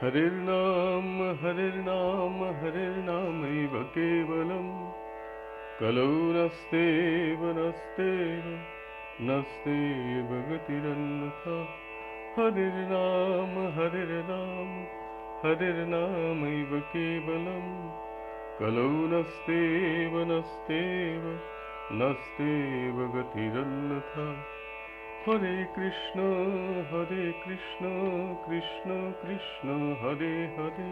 हरिर्नाम हरिर्नाम हरिर्नामैव केवलम् कलौ नस्तेव नस्तेव नस्तेव गतिरन्यथा हरिर्नाम हरिर्नाम हरिर्नामैव केवलम् कलौ नस्तेव नस्तेव नस्तेव गतिरन्यथा हरे कृष्ण कृष्ण कृष्ण हरे हरे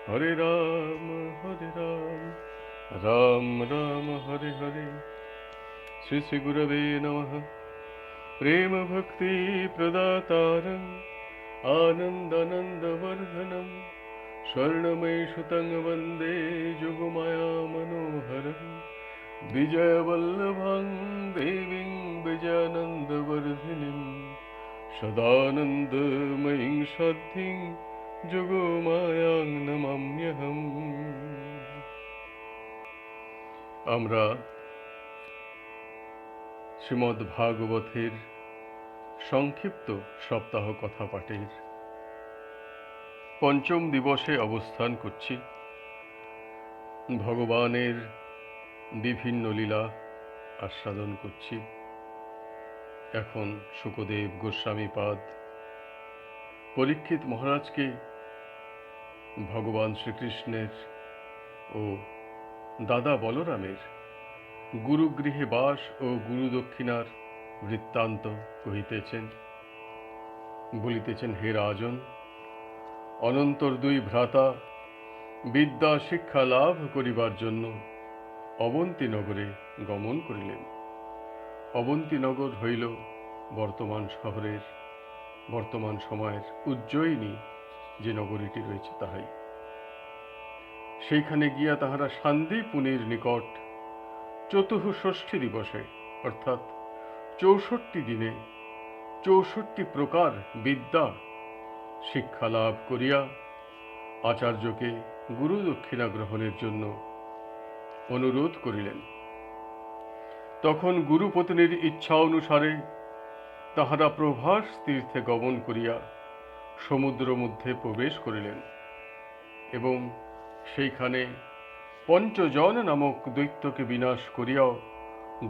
हरे राम राम राम हरे हरे श्री श्री गुरवे नमः प्रेम भक्ति प्रदातारम् आनन्दानन्दवर्धनम् स्वर्णमयी सुतं वन्दे जुगमाया मनोहरम् विजयवल्लभां देवीं विजयानन्दवर्धिनीं सदानन्दमयीं सद्धिं जुगमायां नमाम्यहम्। আমরা শ্রীমদ্ ভাগবতের সংক্ষিপ্ত সপ্তাহ কথা পাঠের পঞ্চম দিবসে অবস্থান করছি। ভগবানের বিভিন্ন লীলা আস্বাদন করছি। এখন শুকদেব গোস্বামীপাদ পরীক্ষিত মহারাজকে ভগবান শ্রীকৃষ্ণের ও দাদা বলরামের গুরুগৃহে বাস ও গুরু দক্ষিণার বৃত্তান্ত কহিতেছেন। বলিতেছেন, হে রাজন, অনন্তর দুই ভ্রাতা বিদ্যা শিক্ষা লাভ করিবার জন্য অবন্তী নগরে গমন করিলেন। অবন্তী নগর হইল বর্তমান সময়ের উজ্জয়িনী যে নগরীটি রয়েছে তাহাই। সেইখানে গিয়া তাহারা শান্তিপুনীর নিকট চতুষষ্ঠী দিবসে অর্থাৎ ৬৪ দিনে ৬৪ প্রকার বিদ্যা শিক্ষা লাভ করিয়া আচার্যকে গুরু দক্ষিণা গ্রহণের জন্য অনুরোধ করিলেন। তখন গুরুপত্নীর ইচ্ছা অনুসারে তাহারা প্রভাস তীর্থে গমন করিয়া সমুদ্র মধ্যে প্রবেশ করিলেন এবং সেইখানে পঞ্চজন নামক দৈত্যকে বিনাশ করিয়াও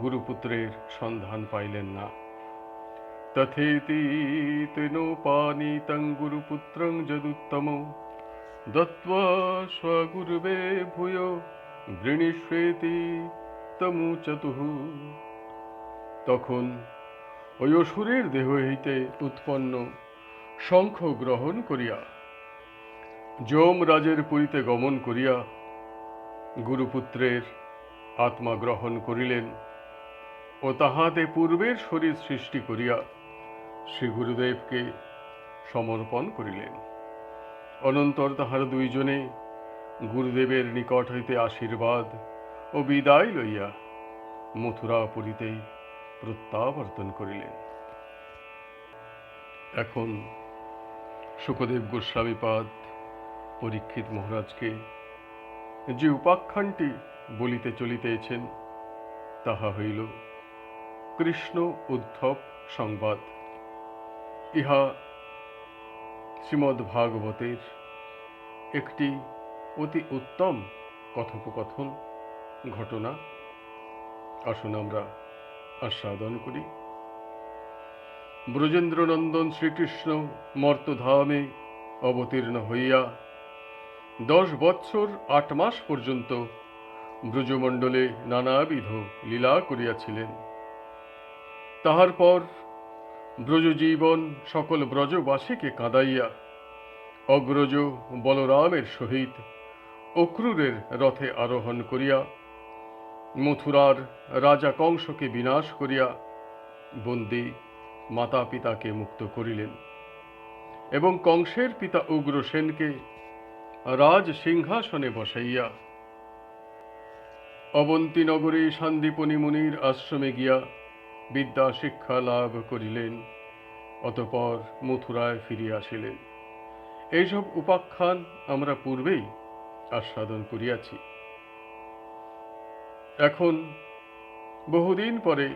গুরুপুত্রের সন্ধান পাইলেন না। তথেতি তেনোপানীতং গুরুপুত্রং যদুত্তম দত্ত্বা স্বগুরুবে ভূয়ো বৃণীষ্বেতি তমুচতুঃ। তখন ওই অসুরের দেহ হইতে উৎপন্ন শঙ্খ গ্রহণ করিয়া যমরাজের পুরীতে গমন করিয়া গুরুপুত্রের আত্মা গ্রহণ করিলেন ও তাহাতে পূর্বের শরীর সৃষ্টি করিয়া শ্রী গুরুদেবকে সমর্পণ করিলেন। অনন্তর তাহারা দুইজনে গুরুদেবের নিকট হইতে আশীর্বাদ ও বিদায় লইয়া মথুরাপুরীতে প্রত্যাবর্তন করিলেন। এখন শুকদেব গোস্বামীপাদ পরীক্ষিত মহারাজকে যে উপাখ্যানটি বলিতে চলিতেছেন তাহা হইল কৃষ্ণ উদ্ধব সংবাদ। ইহা শ্রীমদ্ ভাগবতের একটি অতি উত্তম কথোপকথন ঘটনা। আসুন আমরা আস্বাদন করি। ব্রজেন্দ্রনন্দন শ্রীকৃষ্ণ মর্তধামে অবতীর্ণ হইয়া 10 বৎসর 8 মাস পর্যন্ত ব্রজমণ্ডলে নানাবিধ লীলা করিয়াছিলেন। তাহার পর ব্রজজীবন সকল ব্রজবাসীকে কাঁদাইয়া অগ্রজ বলরামের সহিত অক্রূরের রথে আরোহণ করিয়া মথুরার রাজা কংসকে বিনাশ করিয়া বন্দী মাতা পিতাকে মুক্ত করিলেন এবং কংসের পিতা উগ্রসেনকে রাজ সিংহাসনে বসাইয়া অবন্তী নগরে শান্তিপনি মুনির আশ্রমে গিয়া বিদ্যা শিক্ষা লাভ করিলেন। অতঃপর মথুরায় ফিরিয়া আসিলেন। এইসব উপাখ্যান আমরা পূর্বেই আস্বাদন করিয়াছি। এখন বহুদিন পরে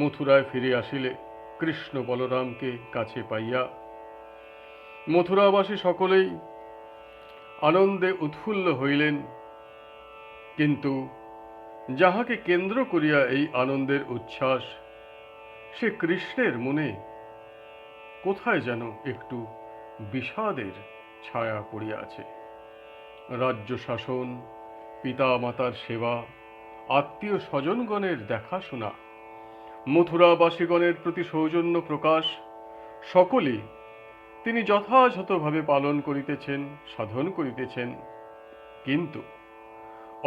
মথুরায় ফিরে আসিলে কৃষ্ণ বলরামকে কাছে পাইয়া মথুরাবাসী সকলেই আনন্দে উৎফুল্ল হইলেন, কিন্তু যাহাকে কেন্দ্র করিয়া এই আনন্দের উচ্ছ্বাস, সে কৃষ্ণের মনে কোথায় যেন একটু বিষাদের ছায়া পড়িয়া আছে। রাজ্য শাসন, পিতা মাতার সেবা, আত্মীয় স্বজনগণের দেখাশোনা, মথুরাবাসীগণের প্রতি সৌজন্য প্রকাশ, সকলেই তিনি যথাযথভাবে পালন করিতেছেন, সাধন করিতেছেন, কিন্তু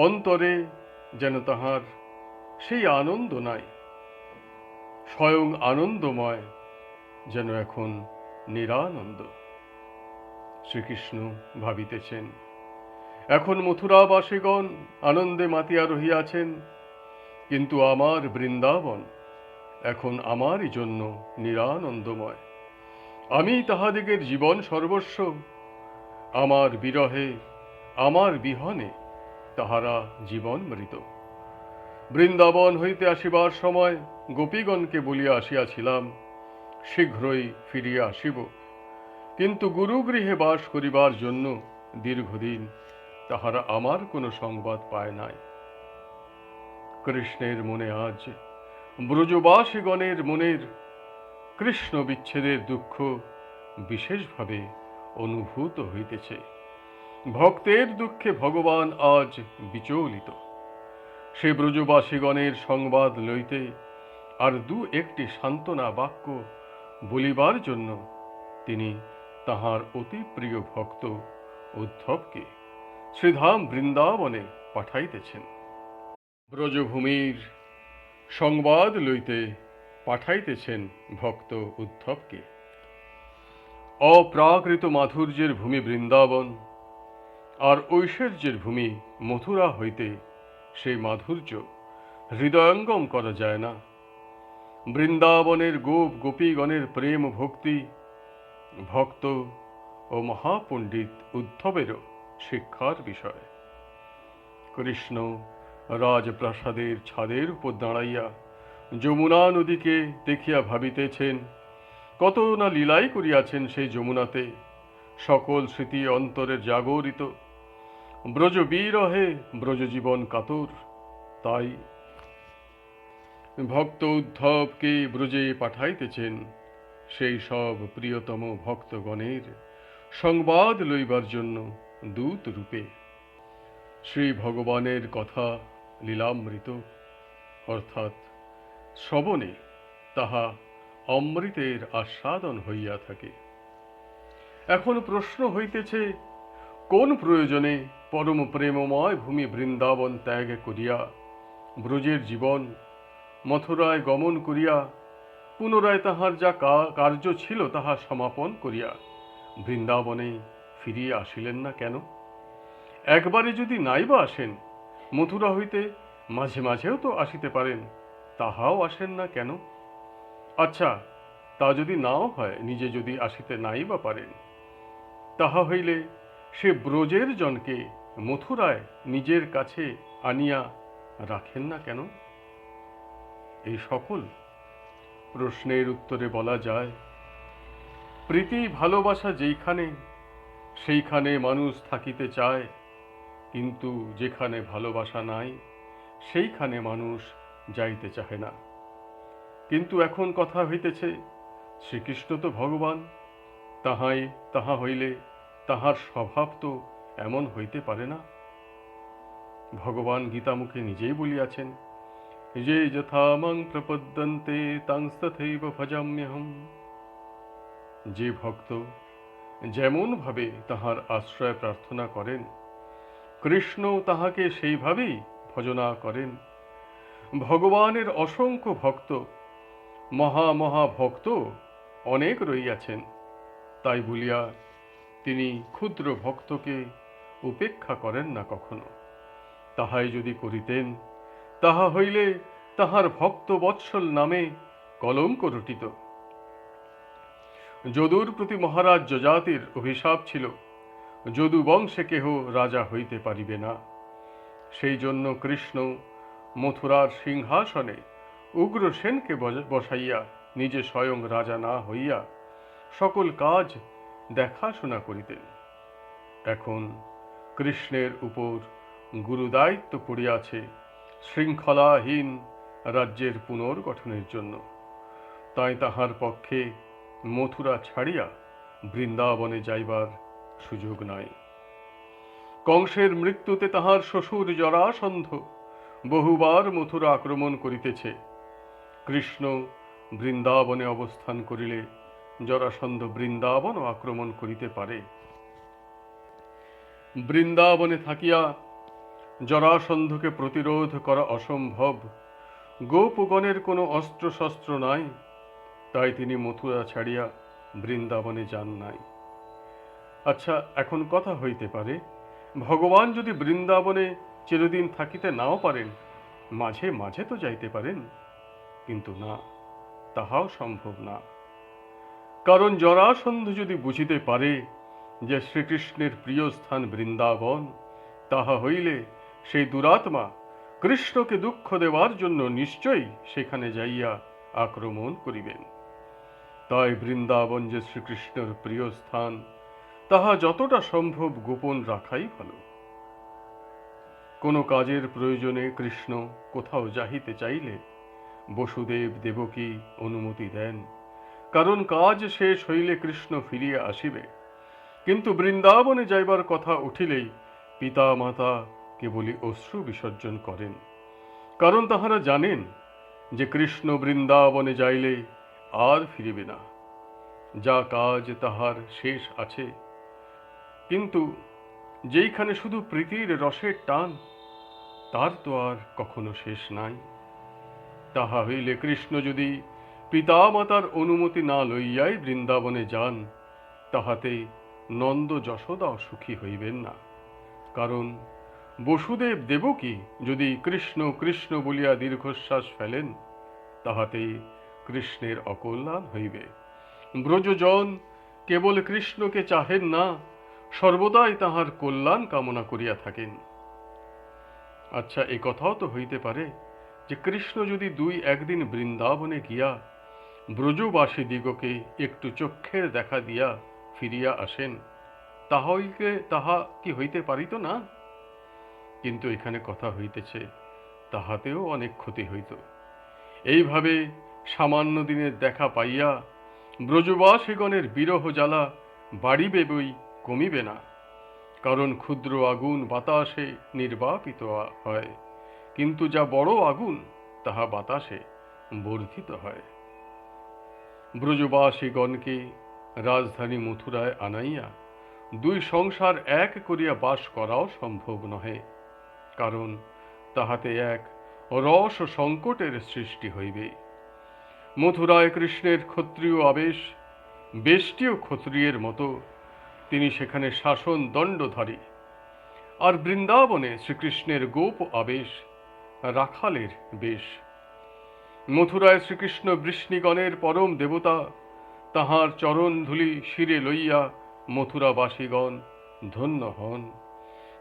অন্তরে যেন তাহার সেই আনন্দ নাই। স্বয়ং আনন্দময় যেন এখন নিরানন্দ। শ্রীকৃষ্ণ ভাবিতেছেন, এখন মথুরাবাসীগণ আনন্দে মাতিয়া রহিয়াছেন, কিন্তু আমার বৃন্দাবন এখন আমারই জন্য নিরানন্দময়। আমি তাহাদিগের জীবন সর্বস্ব, আমার বিরহে, আমার বিহনে তাহারা জীবন মৃত। বৃন্দাবন হইতে আসিবার সময় গোপীগণকে বলিয়া আসিয়াছিলাম, শীঘ্রই ফিরিয়া আসিব, কিন্তু গুরুগৃহে বাস করিবার জন্য দীর্ঘদিন তাহারা আমার কোনো সংবাদ পায় নাই। কৃষ্ণের মনে আজ ব্রজবাসীগণের মনের কৃষ্ণ বিচ্ছেদের দুঃখ বিশেষভাবে অনুভূত হইতেছে। ভক্তের দুঃখে ভগবান আজ বিচলিত। সে ব্রজবাসীগণের সংবাদ লইতে আর দু একটি সান্ত্বনা বাক্য বলিবার জন্য তিনি তাহার অতি প্রিয় ভক্ত উদ্ধবকে শ্রীধাম বৃন্দাবনে পাঠাইতেছেন। ব্রজভূমির সংবাদ লইতে পাঠাইতেছেন ভক্ত উদ্ধবকে। অপ্রাকৃত মাধুর্যের ভূমি বৃন্দাবন আর ঐশ্বর্যের ভূমি মথুরা হইতে সেই মাধুর্য হৃদয়ঙ্গম করা যায় না। বৃন্দাবনের গোপ গোপীগণের প্রেম ভক্তি ভক্ত ও মহাপণ্ডিত উদ্ধবেরও শিক্ষার বিষয়। কৃষ্ণ রাজপ্রাসাদের ছাদের উপর দাঁড়াইয়া যমুনা নদীকে দেখিয়া ভাবিতেছেন, কত না লীলাই করিয়াছেন সেই যমুনাতে, সকল স্মৃতি অন্তরের জাগরিত। ব্রজ বিরহে ব্রজ জীবন কাতর, তাই ভক্ত উদ্ধবকে ব্রজে পাঠাইতেছেন সেই সব প্রিয়তম ভক্তগণের সংবাদ লইবার জন্য দূত রূপে। শ্রী ভগবানের কথা লীলামৃত, অর্থাৎ শ্রবণে তাহা অমৃতের আস্বাদন হইয়া থাকে। এখন প্রশ্ন হইতেছে, কোন প্রয়োজনে পরম প্রেমময় ভূমি বৃন্দাবন ত্যাগ করিয়া ব্রজের জীবন মথুরায় গমন করিয়া পুনরায় তাহার যা কার্য ছিল তাহা সমাপন করিয়া বৃন্দাবনে ফিরিয়া আসিলেন না কেন? একবারে যদি নাইবা আসেন, মথুরা হইতে মাঝে মাঝেও তো আসিতে পারেন, তাহাও আসেন না কেন? আচ্ছা, তা যদি নাও হয়, নিজে যদি আসিতে নাইবা পারেন, তাহা হইলে সে ব্রজের জনকে মথুরায় নিজের কাছে আনিয়া রাখেন না কেন? এই সকল প্রশ্নের উত্তরে বলা যায়, প্রীতি ভালোবাসা যেইখানে সেইখানে মানুষ থাকিতে চায়, কিন্তু যেখানে ভালোবাসা নাই সেইখানে মানুষ যাইতে চাহে না। কিন্তু এখন কথা হইতেছে, শ্রীকৃষ্ণ তো ভগবান, তাহা হইলে তাহার স্বভাব তো এমন হইতে পারে না। ভগবান গীতামুখে নিজেই বলিয়াছেন, যে যথা মাং প্রপদ্যন্তে তাংস্তথৈব ভজাম্যহম। যে ভক্ত যেমন ভাবে তাহার আশ্রয় প্রার্থনা করেন, কৃষ্ণ তাহাকে সেইভাবেই ভজনা করেন। ভগবানের অসংখ্য ভক্ত, মহা ভক্ত অনেক রইয়াছেন, তাই বলিয়া তিনি ক্ষুদ্র ভক্তকে উপেক্ষা করেন না কখনো। তাহাই যদি করিতেন, তাহা হইলে তাহার ভক্ত বৎসল নামে কলঙ্ক রটিত। যদুর প্রতি মহারাজ যজাতির অভিশাপ ছিল, যদু বংশে কেহ রাজা হইতে পারিবে না। সেই জন্য কৃষ্ণ মথুরার সিংহাসনে উগ্রসেনকে বসাইয়া নিজে স্বয়ং রাজা না হইয়া সকল কাজ দেখাশোনা করিতেন। এখন কৃষ্ণের উপর গুরুদায়িত্ব পড়িয়াছে শৃঙ্খলাহীন রাজ্যের পুনর্গঠনের জন্য। তাই তাহার পক্ষে মথুরা ছাড়িয়া বৃন্দাবনে যাইবার সুযোগ নাই। কংসের মৃত্যুতে তাহার শ্বশুর জরাসন্ধ বহুবার মথুরা আক্রমণ করিতেছে। কৃষ্ণ বৃন্দাবনে অবস্থান করিলে জরাসন্ধ বৃন্দাবনও আক্রমণ করিতে পারে। বৃন্দাবনে থাকিয়া জরাসন্ধকে প্রতিরোধ করা অসম্ভব। গোপগণের কোনো অস্ত্রশস্ত্র নাই, তাই তিনি মথুরা ছাড়িয়া বৃন্দাবনে যান নাই। আচ্ছা, এখন কথা হইতে পারে, ভগবান যদি বৃন্দাবনে চিরদিন থাকিতে নাও পারেন, মাঝে মাঝে তো যাইতে পারেন। কিন্তু না, তাহাও সম্ভব না। কারণ জরাসন্ধ যদি বুঝিতে পারে যে শ্রীকৃষ্ণের প্রিয় স্থান বৃন্দাবন, তাহা হইলে সেই দুরাত্মা কৃষ্ণকে দুঃখ দেওয়ার জন্য নিশ্চয়ই সেখানে যাইয়া আক্রমণ করিবেন। তাই বৃন্দাবন যে শ্রীকৃষ্ণের প্রিয় স্থান, তাহা যতটা সম্ভব গোপন রাখাই ভালো। কোনো কাজের প্রয়োজনে কৃষ্ণ কোথাও যাইতে চাইলে বসুদেব দেবকী অনুমতি দেন, কারণ কাজ শেষ হইলে কৃষ্ণ ফিরিয়া আসিবে। কিন্তু বৃন্দাবনে যাইবার কথা উঠিলেই পিতা মাতা কেবলই অশ্রু বিসর্জন করেন, কারণ তাহারা জানেন যে কৃষ্ণ বৃন্দাবনে যাইলে আর ফিরিবে না। যা কাজ তাহার শেষ আছে, কিন্তু যেইখানে শুধু প্রীতির রসের টান, তার তো আর কখনো শেষ নাই। তাহা হইলে কৃষ্ণ যদি পিতা মাতার অনুমতি না লইয়াই বৃন্দাবনে যান, তাহাতে নন্দ যশোদাও সুখী হইবেন না। কারণ বসুদেব দেবকী যদি কৃষ্ণ কৃষ্ণ বলিয়া দীর্ঘশ্বাস ফেলেন, তাহাতে কৃষ্ণের অকল্যাণ হইবে। ব্রজজন কেবল কৃষ্ণকে চাহেন না, সর্বদাই তাহার কল্যাণ কামনা করিয়া থাকেন। আচ্ছা, এ কথাও তো হইতে পারে যে কৃষ্ণ যদি 2-1 দিন বৃন্দাবনে গিয়া ব্রজবাসী দিগকে একটু চক্ষের দেখা দিয়া ফিরিয়া আসেন, তাহা কি হইতে পারিত না? কিন্তু এখানে কথা হইতেছে তাহাতেও অনেক ক্ষতি হইত। এইভাবে সামান্য দিনের দেখা পাইয়া ব্রজবাসীগণের বিরহ জ্বালা বাড়িবে বই কমিবে না। কারণ ক্ষুদ্র আগুন বাতাসে নির্বাপিত হয়, কিন্তু যা বড় আগুন তাহা বাতাসে বর্ধিত হয়। ব্রজবাসীগণকে রাজধানী মথুরায় আনাইয়া 2 সংসার এক করিয়া বাস করাও সম্ভব নহে, কারণ তাহাতে এক রস সংকটের সৃষ্টি হইবে। মথুরায় কৃষ্ণের ক্ষত্রিয় আবেশ, বেষ্টীয় ক্ষত্রিয়ের মতো তিনি সেখানে শাসন দণ্ডধারী। আর বৃন্দাবনে শ্রীকৃষ্ণের গোপ আবেশ, রাখালের বেশ। মথুরায় শ্রীকৃষ্ণ বৃষ্ণিগণের পরম দেবতা, তাহার চরণ ধূলি শিরে লইয়া মথুরাবাসীগণ ধন্য হন।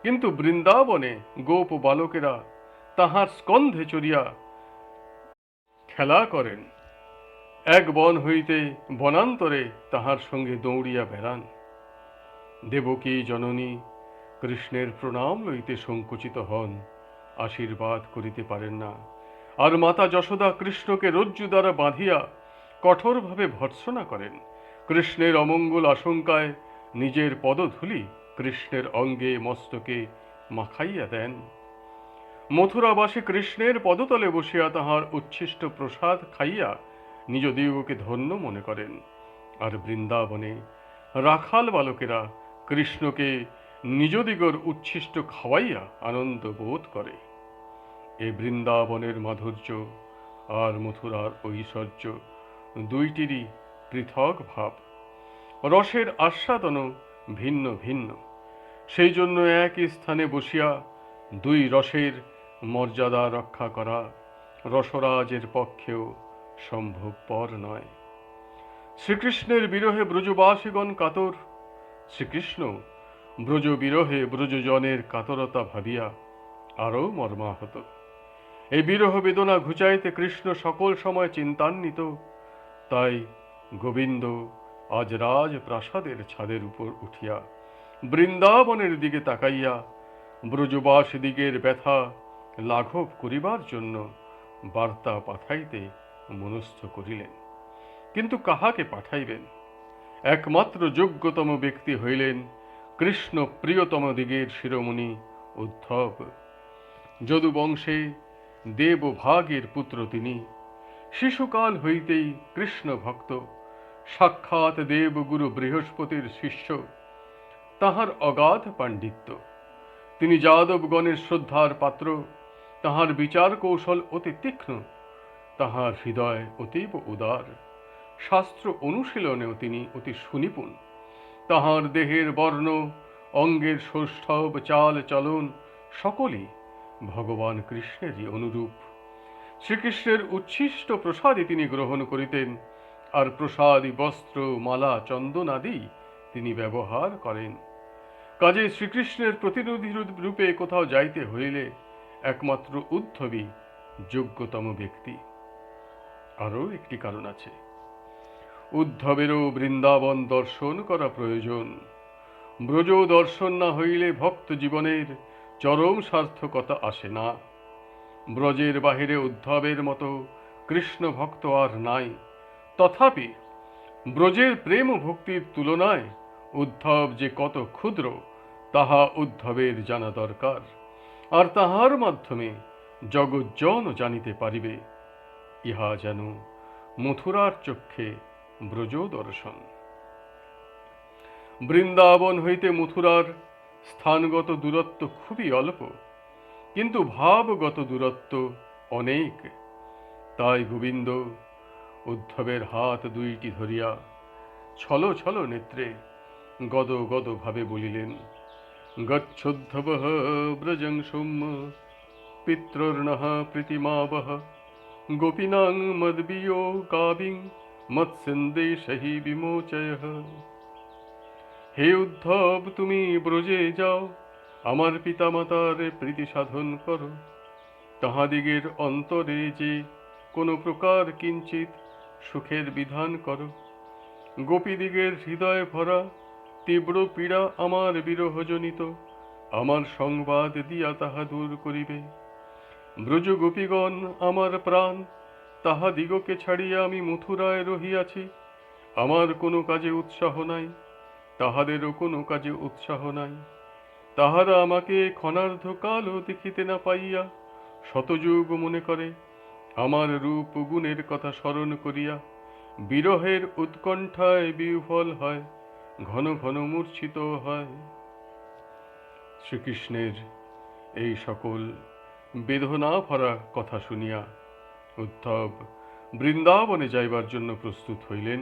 কিন্তু বৃন্দাবনে গোপ বালকেরা তাহার স্কন্ধে চড়িয়া খেলা করেন, এক বন হইতে বনান্তরে তাহার সঙ্গে দৌড়িয়া বেড়ান। দেবকী জননী কৃষ্ণের প্রণাম লইতে সংকুচিত হন, আশীর্বাদ করিতে পারেন না। আর মাতা যশোদা কৃষ্ণকে রজ্জু দ্বারা বাঁধিয়া কঠোরভাবে ভর্ৎসনা করেন। কৃষ্ণের অমঙ্গল আশঙ্কায় নিজের পদধূলি কৃষ্ণের অঙ্গে মস্তকে মাখাইয়া দেন। মথুরাবাসী কৃষ্ণের পদতলে বসিয়া তাহার উচ্ছিষ্ট প্রসাদ খাইয়া নিজ দিগকে ধন্য মনে করেন। আর বৃন্দাবনে রাখাল বালকেরা কৃষ্ণকে নিজ দিগর উচ্ছিষ্ট খাওয়াইয়া আনন্দ বোধ করে। এ বৃন্দাবনের মাধুর্য আর মথুরার ঐশ্বর্য দুইটিরই পৃথক ভাব। রসের আস্বাদনও ভিন্ন ভিন্ন। সেই জন্য একই স্থানে বসিয়া 2 রসের মর্যাদা রক্ষা করা রসরাজের পক্ষেও সম্ভবপর নয়। শ্রীকৃষ্ণের বিরহে ব্রজবাসীগণ কাতর। শ্রীকৃষ্ণ ব্রজ বিরহে ব্রজজনের কাতরতা ভাবিয়া আরও মর্মাহত। এই বিরহ বেদনা ঘুচাইতে কৃষ্ণ সকল সময় চিন্তান্বিত। তাই গোবিন্দ আজ রাজ প্রাসাদের ছাদের উপর উঠিয়া বৃন্দাবনের দিকে তাকাইয়া ব্রজবাসীদিগের ব্যথা লাঘব করিবার জন্য বার্তা পাঠাইতে মনস্থ করিলেন। কিন্তু কাহাকে পাঠাইবেন? একমাত্র যোগ্যতম ব্যক্তি হইলেন কৃষ্ণ প্রিয়তম দিগের শিরোমণি উদ্ধব। যদুবংশে দেবভাগের পুত্র তিনি। শিশুকাল হইতেই কৃষ্ণ ভক্ত, সাক্ষাৎ দেবগুরু বৃহস্পতির শিষ্য। তাহার অগাধ পাণ্ডিত্য, তিনি যাদবগণের শ্রদ্ধার পাত্র। তাহার বিচার কৌশল অতি তীক্ষ্ণ, তাহার হৃদয় অতীব উদার। শাস্ত্র অনুশীলনেও তিনি অতি সুনিপুণ। তাহার দেহের বর্ণ, অঙ্গের সৌষ্ঠব, চাল চলন সকলই ভগবান কৃষ্ণেরই অনুরূপ। শ্রীকৃষ্ণের উচ্ছিষ্ট প্রসাদই তিনি গ্রহণ করিতেন, আর প্রসাদী বস্ত্র, মালা, চন্দন আদি তিনি ব্যবহার করেন। কাজে শ্রীকৃষ্ণের প্রতিনিধি রূপে কোথাও যাইতে হইলে একমাত্র উদ্ধবই যোগ্যতম ব্যক্তি। আরও একটি কারণ আছে, উদ্ধবেরও বৃন্দাবন দর্শন করা প্রয়োজন। ব্রজ দর্শন না হইলে ভক্ত জীবনের চরম সার্থকতা আসে না। ব্রজের বাহিরে উদ্ধবের মতো কৃষ্ণ ভক্ত আর নাই। তথাপি ব্রজের প্রেম ও ভক্তির তুলনায় উদ্ধব যে কত ক্ষুদ্র তাহা উদ্ধবের জানা দরকার, আর তাহার মাধ্যমে জগজ্জন জানিতে পারিবে। ইহা যেন মথুরার চক্ষে ব্রজ দর্শন। বৃন্দাবন হইতে মথুরার স্থানগত দূরত্ব খুবই অল্প, কিন্তু ভাবগত দূরত্ব অনেক। তাই গোবিন্দ উদ্ধবের হাত দুইটি ধরিয়া ছল ছল নেত্রে গদ গদ ভাবে বলিলেন, গচ্ছোদ্ধবঃ ব্রজং সৌম্য পিতৃর্ণঃ প্রীতিমাবহ গোপীনাং মদ্বিয়ো কাবিং মৎসন্দেশহি বিমোচয়ঃ। হে উদ্ধব, তুমি ব্রজে যাও, আমার পিতামাতার প্রীতি সাধন করো। তাহাদিগের অন্তরে যে কোনো প্রকার কিঞ্চিত সুখের বিধান করো। গোপীদিগের হৃদয় ভরা তীব্র পীড়া আমার বিরহজনিত, আমার সংবাদ দিয়া তাহা দূর করিবে। ব্রজ গোপীগণ আমার প্রাণ, তাহাদিগকে ছাড়িয়া আমি মথুরায় রহিয়াছি। আমার কোনো কাজে উৎসাহ নাই, তাহাদেরও কোনো কাজে উৎসাহ নাই। তাহারা আমাকে ক্ষণার্ধকালও দেখিতে না পাইয়া শতযুগ মনে করে। আমার রূপ গুণের কথা স্মরণ করিয়া বিরহের উৎকণ্ঠায় বিহ্বল হয়, ঘন ঘন মূর্ছিত হয়। শ্রীকৃষ্ণের এই সকল বেদনা ভরা কথা শুনিয়া উদ্ধব বৃন্দাবনে যাইবার জন্য প্রস্তুত হইলেন।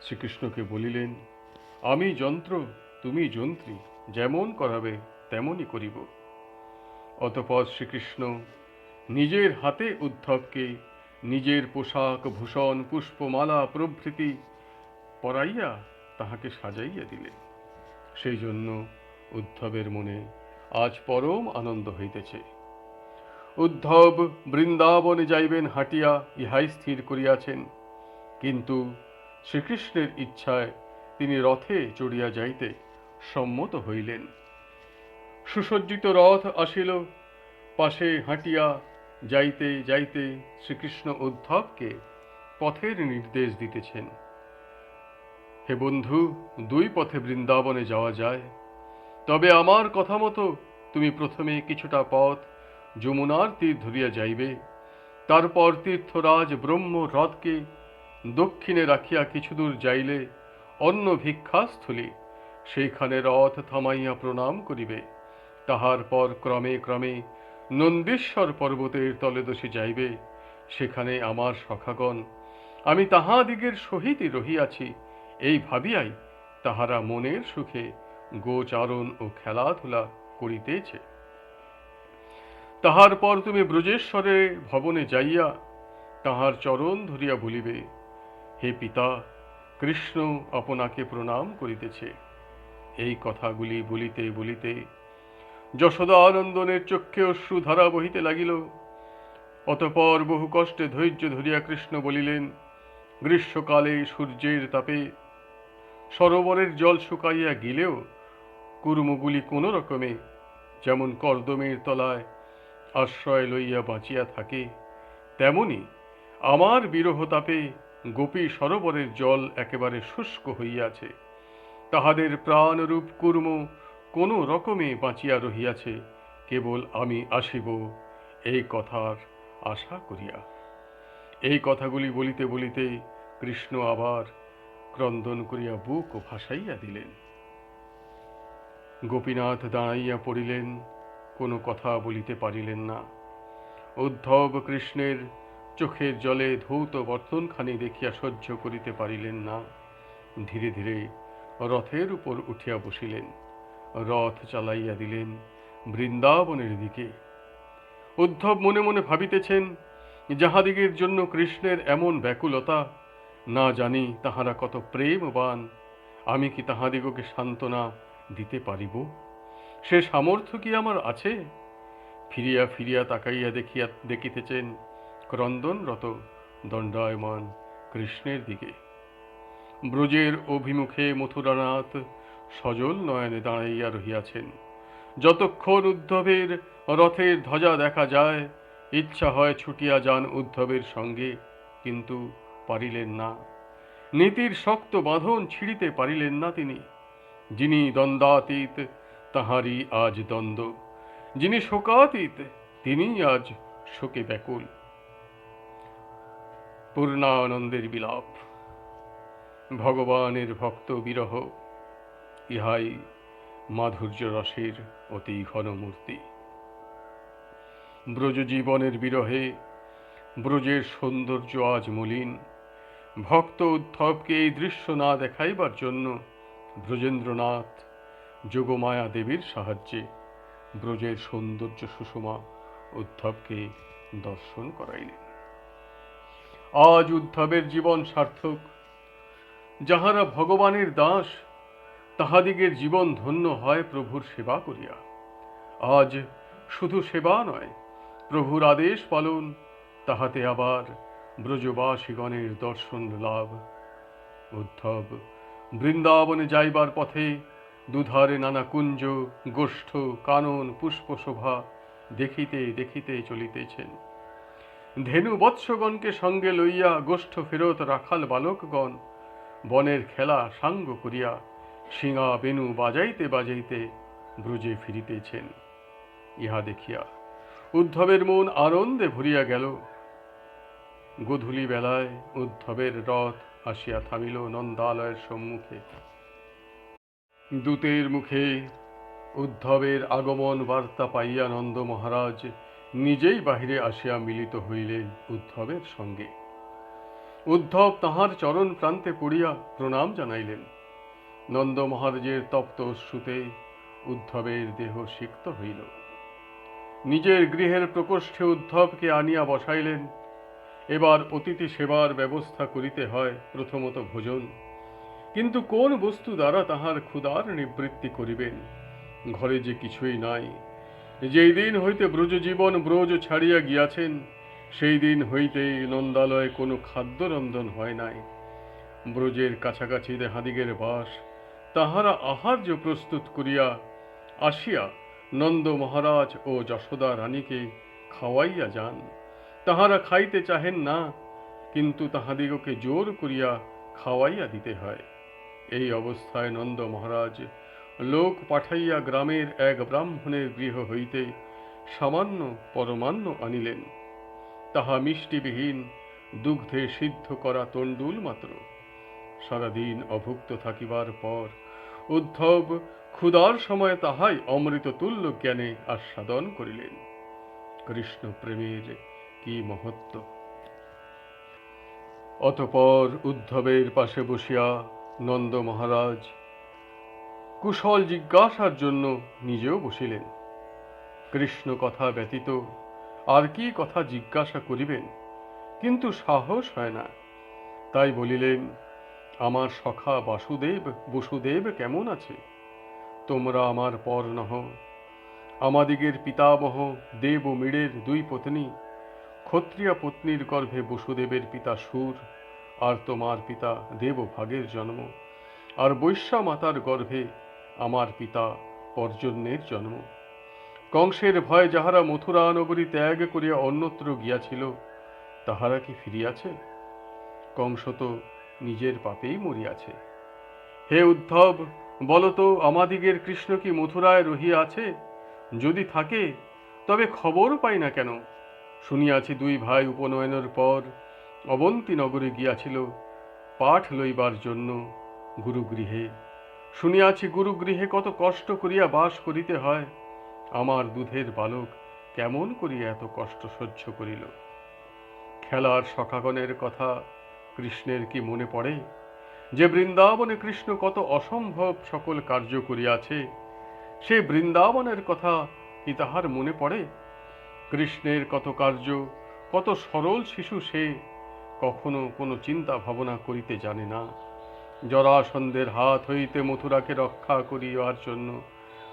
শ্রীকৃষ্ণকে বলিলেন, আমি যন্ত্র, তুমি যন্ত্রী, যেমন করাবে তেমনই করিব। অতঃপর শ্রীকৃষ্ণ নিজের হাতে উদ্ধবকে নিজের পোশাক, ভূষণ, পুষ্পমালা প্রভৃতি পরাইয়া তাহাকে সাজাইয়া দিলেন। সেই জন্য উদ্ধবের মনে আজ পরম আনন্দ হইতেছে। উদ্ধব বৃন্দাবনে যাইবেন হাঁটিয়া ইহাই স্থির করিয়াছেন, কিন্তু শ্রীকৃষ্ণের ইচ্ছায় তিনি রথে চড়িয়া যাইতে সম্মত হইলেন। সুসজ্জিত রথ আসিল। পাশে হাঁটিয়া যাইতে যাইতে শ্রীকৃষ্ণ উদ্ধবকে পথের নির্দেশ দিতেছেন। হে বন্ধু, দুই পথে বৃন্দাবনে যাওয়া যায়, তবে আমার কথা মতো তুমি প্রথমে কিছুটা পথ যমুনার তীর ধরিয়া যাইবে। তারপর তীর্থরাজ ব্রহ্ম হ্রদকে দক্ষিণে রাখিয়া কিছুদূর যাইলে অন্য ভিক্ষাস্থলী, সেইখানে রথ থামাইয়া প্রণাম করিবে। তাহার পর ক্রমে ক্রমে নন্দীশ্বর পর্বতের তলদেশে যাইবে। সেখানে আমার সখাগণ, আমি তাহাদিগের সহিতই রহিয়াছি, এই ভাবিয়াই তাহারা মনের সুখে গোচারণ ও খেলাধুলা করিতেছে। তাহার পর তুমি ব্রজেশ্বরে ভবনে যাইয়া তাহার চরণ ধরিয়া বলিবে, হে পিতা, কৃষ্ণ আপনাকে প্রণাম করিতেছে। এই কথাগুলি বলিতে বলিতে যশোদানন্দনের চক্ষে অশ্রুধারা বহিতে লাগিল। অতঃপর বহু কষ্টে ধৈর্য ধরিয়া কৃষ্ণ বলিলেন, গ্রীষ্মকালে সূর্যের তাপে সরোবরের জল শুকাইয়া গেলেও কুর্মগুলি কোনো রকমে যেমন কর্দমের তলায় আশ্রয় লইয়া বাঁচিয়া থাকে, তেমনি আমার বিরহতাপে গোপী সরোবরের জল একেবারে শুষ্ক হইয়াছে। তাহাদের প্রাণরূপ কুর্ম কোনো রকমে বাঁচিয়া রহিয়াছে, কেবল আমি আসিব এই কথার আশা করিয়া। এই কথাগুলি বলিতে বলিতে কৃষ্ণ আবার ক্রন্দন করিয়া বুক ভাসাইয়া দিলেন। গোপীনাথ দাঁড়াইয়া পড়িলেন, কোনো কথা বলিতে পারিলেন না। উদ্ধব কৃষ্ণের চোখের জলে ধৌত বর্তনখানি দেখিয়া সহ্য করিতে পারিলেন না। ধীরে ধীরে রথের উপর উঠিয়া বসিলেন, রথ চালাইয়া দিলেন বৃন্দাবনের দিকে। উদ্ধব মনে মনে ভাবিতেছেন, যাহাদিগের জন্য কৃষ্ণের এমন ব্যাকুলতা, না জানি তাহারা কত প্রেমবান, আমি কি তাহাদিগকে সান্ত্বনা দিতে পারিব? সে সামর্থ্য কি আমার আছে? ফিরিয়া ফিরিয়া তাকাইয়া দেখিতেছেন ক্রন্দনরত দণ্ডায়মান কৃষ্ণের দিকে। ব্রজের অভিমুখে মথুরানাথ সজল নয়নে দাঁড়াইয়া রহিয়াছেন। যতক্ষণ উদ্ধবের রথের ধ্বজা দেখা যায়, ইচ্ছা হয় ছুটিয়া যান উদ্ধবের সঙ্গে, কিন্তু পারিলেন না। নীতির শক্ত বাঁধন ছিঁড়িতে পারিলেন না তিনি। যিনি দ্বন্দ্বাতীত, তাহারই আজ দ্বন্দ্ব। যিনি শোকাতীত, তিনিই আজ শোকে ব্যাকুল। পূর্ণানন্দের বিলাপ, ভগবানের ভক্ত বিরহ, ইহাই মাধুর্য রসের অতি ঘন মূর্তি। ব্রজ জীবনের বিরহে ব্রজের সৌন্দর্য আজ মলিন। ভক্ত উদ্ধবকে এই দৃশ্য না দেখাইবার জন্য ব্রজেন্দ্রনাথ যোগমায়া দেবীর সাহায্যে ব্রজের সৌন্দর্য সুষমা উদ্ধবকে দর্শন করাইলেন। আজ উদ্ধবের জীবন সার্থক। যাহারা ভগবানের দাস, তাহাদিগের জীবন ধন্য হয় প্রভুর সেবা করিয়া। আজ শুধু সেবা নয়, প্রভুর আদেশ পালন, তাহাতে আবার ব্রজবাসীগণের দর্শন লাভ। উদ্ধব বৃন্দাবনে যাইবার পথে দুধারে নানা কুঞ্জ, গোষ্ঠ, কানন, পুষ্পশোভা দেখিতে দেখিতে চলিতেছেন। ধেনু বৎসগণকে সঙ্গে লইয়া গোষ্ঠ ফেরত রাখাল বালকগণ বনের খেলা সাঙ্গ করিয়া শিঙা বেনু বাজাইতে বাজাইতে ব্রজে ফিরিতেছেন। ইহা দেখিয়া উদ্ধবের মন আনন্দে ভরিয়া গেল। গোধূলি বেলায় উদ্ধবের রথ আসিয়া থামিল নন্দালয়ের সম্মুখে। দূতের মুখে উদ্ধবের আগমন বার্তা পাইয়া নন্দ মহারাজ নিজেই বাহিরে আসিয়া মিলিত হইলেন উদ্ধবের সঙ্গে। উদ্ধব তাহার চরণ প্রান্তে পড়িয়া প্রণাম জানাইলেন। নন্দ মহারাজের তপ্ত অশ্রুতে উদ্ধবের দেহ সিক্ত হইল। নিজের গৃহের প্রকোষ্ঠে উদ্ধবকে আনিয়া বসাইলেন। এবার অতিথি সেবার ব্যবস্থা করিতে হয়, প্রথমত ভোজন। কিন্তু কোন বস্তু দ্বারা তাহার ক্ষুধার নিবৃত্তি করিবেন? ঘরে যে কিছুই নাই। যেই দিন হইতে ব্রজজীবন ব্রজ ছাড়িয়া গিয়াছেন, সেই দিন হইতেই নন্দালয়ে কোনো খাদ্যরন্ধন হয় নাই। ব্রজের কাছাকাছি যাহাদিগের বাস, তাহারা আহার্য প্রস্তুত করিয়া আসিয়া নন্দ মহারাজ ও যশোদা রানীকে খাওয়াইয়া যান। তাহারা খাইতে চাহেন না, কিন্তু তাহাদিগকে জোর করিয়া খাওয়াইয়া দিতে হয়। এই অবস্থায় নন্দ মহারাজ লোক পাঠাইয়া গ্রামের এক ব্রাহ্মণের গৃহ হইতে সামান্য পরমান্ন আনিলেন। তাহা মিষ্টিবিহীন দুগ্ধে সিদ্ধ করা তণ্ডুল মাত্র। সারাদিন অভুক্ত থাকিবার পর উদ্ধব ক্ষুধার সময় তাহাই অমৃত তুল্য জ্ঞানে আস্বাদন করিলেন। কৃষ্ণ প্রেমের কি মহত্ব! অতঃপর উদ্ধবের পাশে বসিয়া নন্দ মহারাজ কুশল জিজ্ঞাসার জন্য নিজেও বসিলেন। কৃষ্ণ কথা ব্যতীত আর কি কথা জিজ্ঞাসা করিবেন, কিন্তু সাহস হয় না। তাই বলিলেন, আমার সখা বসুদেব কেমন আছে? তোমরা আমার পর নহ। আমাদিগের পিতামহ দেব ও মীড়ের দুই পত্নী, ক্ষত্রিয়া পত্নীর গর্ভে বসুদেবের পিতা সুর আর তোমার পিতা দেবভাগের জন্ম। আর বৈশ্যা মাতার গর্ভে আমার পিতা পর্জন্যের জন্ম। কংসের ভয়ে যাহারা মথুরা নগরী ত্যাগ করিয়া অন্যত্র গিয়াছিল, তাহারা কি ফিরিয়াছে? কংস তো নিজের পাপেই মরিয়াছে। হে উদ্ধব, বলতো আমাদিগের কৃষ্ণ কি মথুরায় রহিয়া আছে? যদি থাকে তবে খবর পাই না কেন? শুনিয়াছি দুই ভাই উপনয়নের পর অবন্তী নগরে গিয়াছিল পাঠ লইবার জন্য গুরুগৃহে। শুনিয়াছি গুরুগৃহে কত কষ্ট করিয়া বাস করিতে হয়। আমার দুধের বালক কেমন করিয়া এত কষ্ট সহ্য করিল? খেলার সখাগণের কথা কৃষ্ণের কি মনে পড়ে, যে বৃন্দাবনে কৃষ্ণ কত অসম্ভব সকল কার্য করিয়াছে? সে বৃন্দাবনের কথা কি তাহার মনে পড়ে? কৃষ্ণের কত কার্য, কত সরল শিশু সে, কখনো কোনো চিন্তা ভাবনা করিতে জানে না। জরাসন্ধের হাত হইতে মথুরাকে রক্ষা করিবার জন্য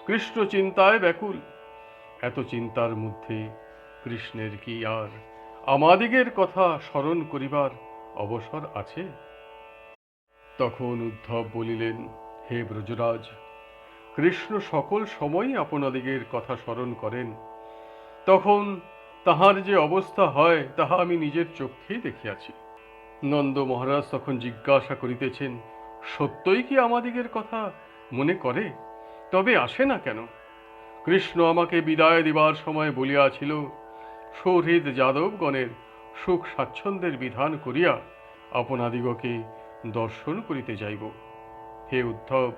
কৃষ্ণ চিন্তায় ব্যাকুল। এত চিন্তার মধ্যে কৃষ্ণের কি আর আমাদিগের কথা স্মরণ করিবার অবসর আছে? তখন উদ্ধব বলিলেন, হে ব্রজরাজ, কৃষ্ণ সকল সময়ই আপনাদিগের কথা স্মরণ করেন। তখন তাহার যে অবস্থা হয় তাহা আমি নিজের চক্ষেই দেখিয়াছি। নন্দ মহারাজ তখন জিজ্ঞাসা করিতেছেন, সত্যই কি আমাদিগের কথা মনে করে? তবে আসে না কেন? কৃষ্ণ আমাকে বিদায় দিবার সময় বলিয়াছিল, সৌহৃদ যাদবগণের সুখ স্বাচ্ছন্দ্যের বিধান করিয়া আপনাদিগকে দর্শন করিতে যাইব। হে উদ্ধব,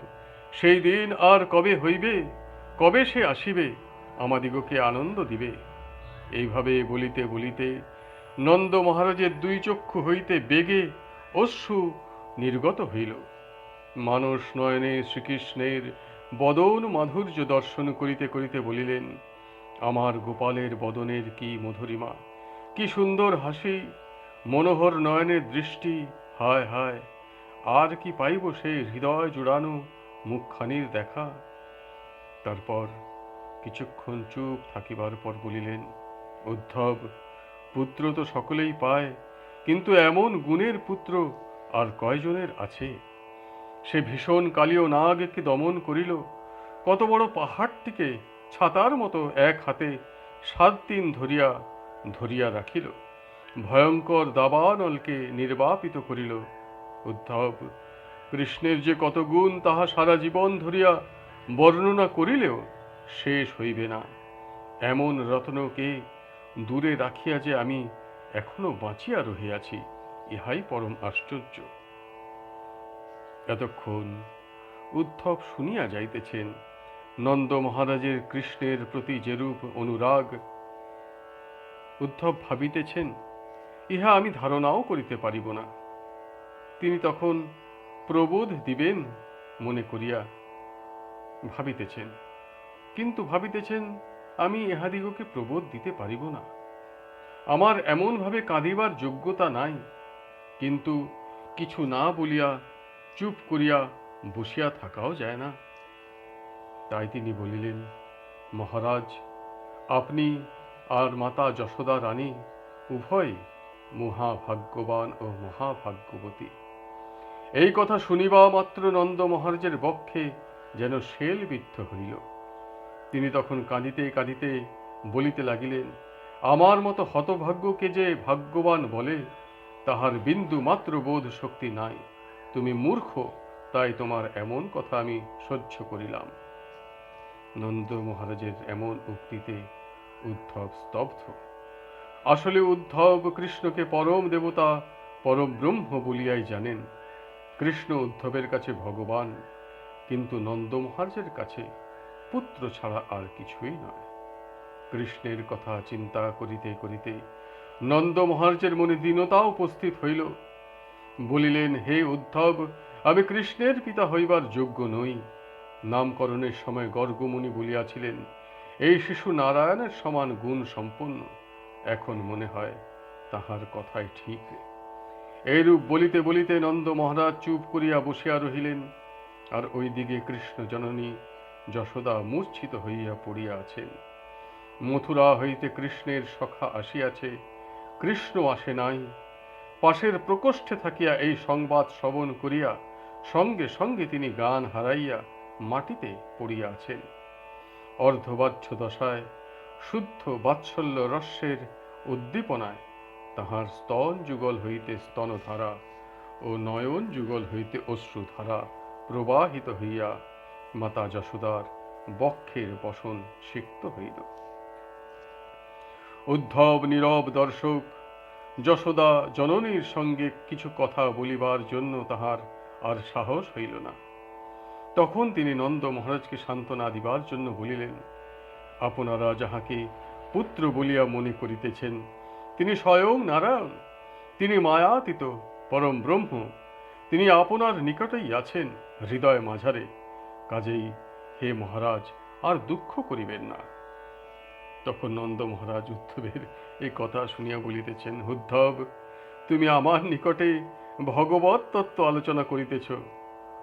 সেই দিন আর কবে হইবে? কবে সে আসিবে আমাদিগকে আনন্দ দিবে? এইভাবে বলিতে বলিতে নন্দ মহারাজের দুই চক্ষু হইতে বেগে অশ্রু নির্গত হইল। মানস নয়নে শ্রীকৃষ্ণের বদন মাধুর্য দর্শন করিতে করিতে বলিলেন, আমার গোপালের বদনের কি মধুরিমা, কি সুন্দর হাসি, মনোহর নয়নের দৃষ্টি, হায় হায়, আর কি পাইব সেই হৃদয় জুড়ানো মুখখানির দেখা? তারপর কিছুক্ষণ চুপ থাকিবার পর বলিলেন, উদ্ধব, পুত্র তো সকলেই পায়, কিন্তু এমন গুণের পুত্র আর কয়জনের আছে? সে ভীষণ কালীয় নাগকে দমন করিল, কত বড় পাহাড়টিকে ছাতার মতো এক হাতে 7 দিন ধরিয়া ধরিয়া রাখিল, ভয়ঙ্কর দাবানলকে নির্বাপিত করিল। উদ্ধব, কৃষ্ণের যে কত গুণ তাহা সারা জীবন ধরিয়া বর্ণনা করিলেও শেষ হইবে না। এমন রত্নকে দূরে রাখিয়া যে আমি এখনো বাঁচিয়া রহিয়াছি, ইহাই পরম আশ্চর্য। এতক্ষণ উদ্ধব শুনিয়া যাইতেছেন নন্দ মহারাজের কৃষ্ণের প্রতি যেরূপ অনুরাগ। উদ্ধব ভাবিতেছেন, ইহা আমি ধারণাও করিতে পারিব না। তিনি তখন প্রবোধ দিবেন মনে করিয়া ভাবিতেছেন, কিন্তু ভাবিতেছেন, আমি ইহাদিগকে প্রবোধ দিতে পারিব না। আমার এমনভাবে কাঁদিবার যোগ্যতা নাই। কিন্তু কিছু না বলিয়া চুপ করিয়া বসিয়া থাকাও যায় না। তাই তিনি বলিলেন, মহারাজ, আপনি আর মাতা যশোদা রানী উভয় মহাভাগ্যবান ও মহাভাগ্যবতী। এই কথা শুনিবা মাত্র নন্দ মহারাজের বক্ষে যেন শেল বিদ্ধ হইল। তিনি তখন কাঁদিতে কাঁদিতে বলিতে লাগিলেন, আমার মতো হতভাগ্যকে যে ভাগ্যবান বলে, তাহার বিন্দু মাত্র বোধ শক্তি নাই। তুমি মূর্খ, তাই তোমার এমন কথা আমি সহ্য করিলাম। নন্দ মহারাজের এমন উক্তিতে উদ্ধব স্তব্ধ। আসলে উদ্ধব কৃষ্ণকে পরম দেবতা, পরম ব্রহ্ম বলিয়াই জানেন। কৃষ্ণ উদ্ধবের কাছে ভগবান, কিন্তু নন্দ মহারাজের কাছে পুত্র ছাড়া আর কিছুই নয়। কৃষ্ণের কথা চিন্তা করিতে করিতে নন্দ মহারাজের মনে দীনতা উপস্থিত হইল। বলিলেন, হে উদ্ধব, আমি কৃষ্ণের পিতা হইবার যোগ্য নই। নামকরণের সময় গর্গমুনি বলিয়াছিলেন, এই শিশু নারায়ণের সমান গুণ সম্পন্ন। এখন মনে হয় তাহার কথাই ঠিক। এইরূপ বলিতে বলিতে নন্দ মহারাজ চুপ করিয়া বসিয়া রহিলেন, আর ওইদিকে কৃষ্ণ জননী যশোদা মূর্ছিত হইয়া পড়িয়া আছেন। মথুরা হইতে কৃষ্ণের সখা আসিয়াছে, কৃষ্ণ আসে নাই। পাশের প্রকোষ্ঠে থাকিয়া এই সংবাদ শ্রবণ করিয়া সঙ্গে সঙ্গে তিনি গান হারাইয়া মাটিতে পড়িয়া আছেন। অর্ধবাহ্য দশায় শুদ্ধ বাৎসল্য রস্যের উদ্দীপনায় তাহার স্তন যুগল হইতে স্তনধারা ও নয়ন যুগল হইতে অশ্রুধারা প্রবাহিত হইয়া মাতা যশোদার বক্ষের বসন সিক্ত হইল। উদ্ধব নীরব দর্শক। যশোদা জননীর সঙ্গে কিছু কথা বলিবার জন্য তাহার আর সাহস হইল না। তখন তিনি নন্দ মহারাজকে সান্ত্বনা দিবার জন্য বলিলেন, আপনারা যাহাকে পুত্র বলিয়া মনে করিতেছেন, তিনি স্বয়ং নারায়ণ, তিনি মায়াতীত পরম ব্রহ্ম, তিনি আপনার নিকটেই আছেন হৃদয় মাঝারে। কাজেই হে মহারাজ, আর দুঃখ করিবেন না। তখন নন্দ মহারাজ উদ্ধবের এই কথা শুনিয়া বলিতেছেন, উদ্ধব, তুমি আমার নিকটে ভগবত তত্ত্ব আলোচনা করিতেছ,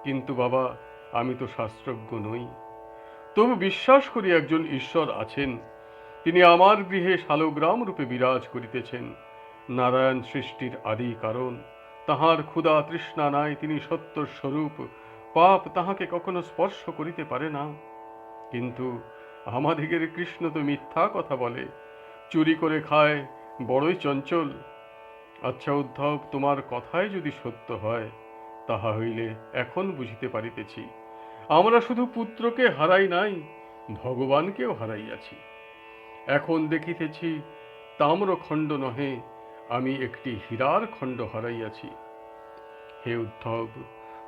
কিন্তু বাবা, আমি তো শাস্ত্রজ্ঞ নই। তবু বিশ্বাস করি একজন ঈশ্বর আছেন, তিনি আমার গৃহে শালগ্রাম রূপে বিরাজ করিতেছেন। নারায়ণ সৃষ্টির আদি কারণ, তাহার ক্ষুধা তৃষ্ণা নাই, তিনি সত্য স্বরূপ, পাপ তাহাকে কখনো স্পর্শ করিতে পারে না। কিন্তু আমাদিগের কৃষ্ণ তো মিথ্যা কথা বলে, চুরি করে খায়, বড়ই চঞ্চল। আচ্ছা উদ্ধব, তোমার কথাই যদি সত্য হয়, তাহা হইলে এখন বুঝিতে পারিতেছি, আমরা শুধু পুত্রকে হারাই নাই, ভগবানকেও হারাইয়াছি। এখন দেখিতেছি তাম্রখণ্ড নহে, আমি একটি হীরার খণ্ড হারাইয়াছি। হে উদ্ধব,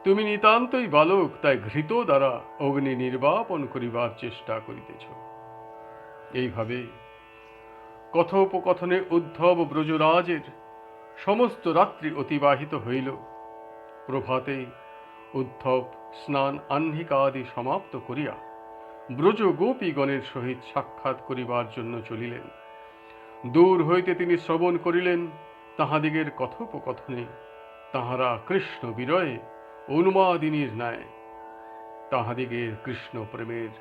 তুমি নিতান্তই বালক, তাই ঘৃত দ্বারা অগ্নি নির্বাপন করিবার চেষ্টা করিতেছ। এইভাবে কথোপকথনে উদ্ধব ব্রজরাজের সমস্ত রাত্রি অতিবাহিত হইল। প্রভাতে উদ্ধব স্নান আহ্নিকাদি সমাপ্ত করিয়া ব্রজ গোপীগণের সহিত সাক্ষাৎ করিবার জন্য চলিলেন। দূর হইতে তিনি শ্রবণ করিলেন তাহাদিগের কথোপকথনে তাহারা কৃষ্ণ বিরয়ে উন্মাদিনীর ন্যায়। তাহাদিগের কৃষ্ণ প্রেমের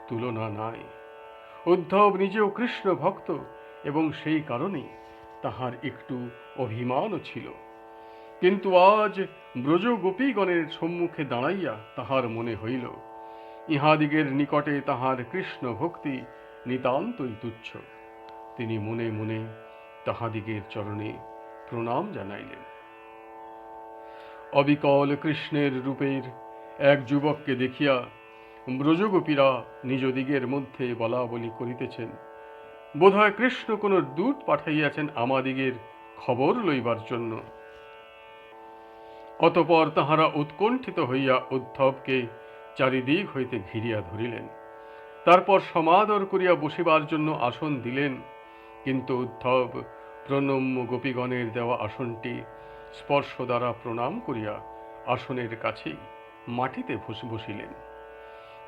তুলনা নাই। উদ্ধব নিজেও কৃষ্ণ ভক্ত এবং সেই কারণে তাহার একটু অভিমানও ছিল। কিন্তু আজ ব্রজ গোপীগণের সম্মুখে দাঁড়াইয়া তাহার মনে হইল, ইহাদিগের নিকটে তাহার কৃষ্ণ ভক্তি নিতান্তই তুচ্ছ। তিনি মনে মনে তাহাদিগের চরণে প্রণাম জানাইলেন। অবিকল কৃষ্ণের রূপের এক যুবককে দেখিয়া ব্রজগোপীরা নিজ দিগের মধ্যে বলা বলি করিতেছেন, বোধহয় কৃষ্ণ কোন দূত পাঠাইয়াছেন আমাদিগের খবর লইবার জন্য। অতঃপর তাহারা উৎকণ্ঠিত হইয়া উদ্ধবকে চারিদিক হইতে ঘিরিয়া ধরিলেন। তারপর সমাদর করিয়া বসিবার জন্য আসন দিলেন, কিন্তু উদ্ধব প্রণম্য গোপীগণের দেওয়া আসনটি স্পর্শ দ্বারা প্রণাম করিয়া আসনের কাছেই মাটিতে বসিলেন।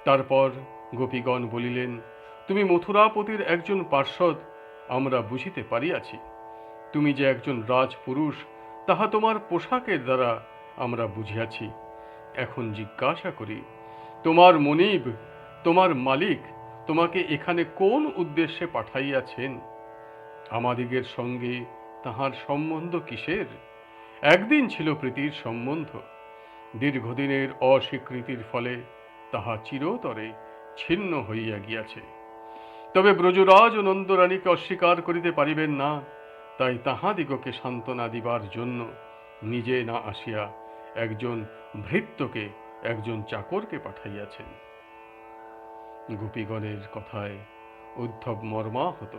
তারপর গোপীগণ বলিলেন, তুমি মথুরাপতির একজন পার্ষদ, আমরা বুঝিতে পারিয়াছি। তুমি যে একজন রাজপুরুষ, তাহা তোমার পোশাকের দ্বারা আমরা বুঝিয়াছি। এখন জিজ্ঞাসা করি, তোমার মনিব, তোমার মালিক তোমাকে এখানে কোন উদ্দেশ্যে পাঠাইয়াছেন? আমাদিগের সঙ্গে তাহার সম্বন্ধ কিসের? একদিন ছিল প্রীতির সম্বন্ধ, দীর্ঘদিনের অস্বীকৃতির ফলে তাহা চিরতরে ছিন্ন হইয়া গিয়াছে। তবে ব্রজরাজ ও নন্দরানীকে অস্বীকার করিতে পারিবেন না, তাই তাহাদিগকে সান্ত্বনা দিবার জন্য নিজে না আসিয়া একজন ভৃত্যকে, একজন চাকরকে পাঠাইয়াছেন। গোপীগণের কথায় উদ্ধব মর্মাহত,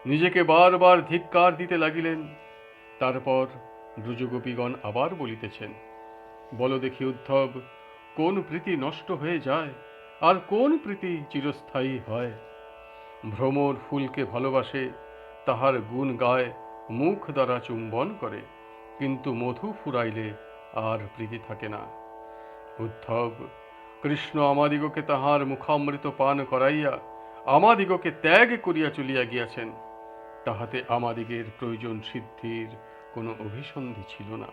নিজেকে বারবার ধিক্কার দিতে লাগিলেন। তারপর ব্রজগোপীগণ আবার বলিতেছেন, বলো দেখি উদ্ধব, কোন প্রীতি নষ্ট হয়ে যায় আর কোন প্রীতি চিরস্থায়ী হয়? ভ্রমর ফুলকে ভালোবাসে, তাহার গুণ গায়, মুখ দ্বারা চুম্বন করে, কিন্তু মধু ফুরাইলে আর প্রীতি থাকে না। উদ্ধব, কৃষ্ণ আমাদিগকে তাহার মুখামৃত পান করাইয়া আমাদিগকে ত্যাগ করিয়া চলিয়া গিয়াছেন। তাহাতে আমাদিগের প্রয়োজন সিদ্ধির কোনো অভিসন্ধি ছিল না।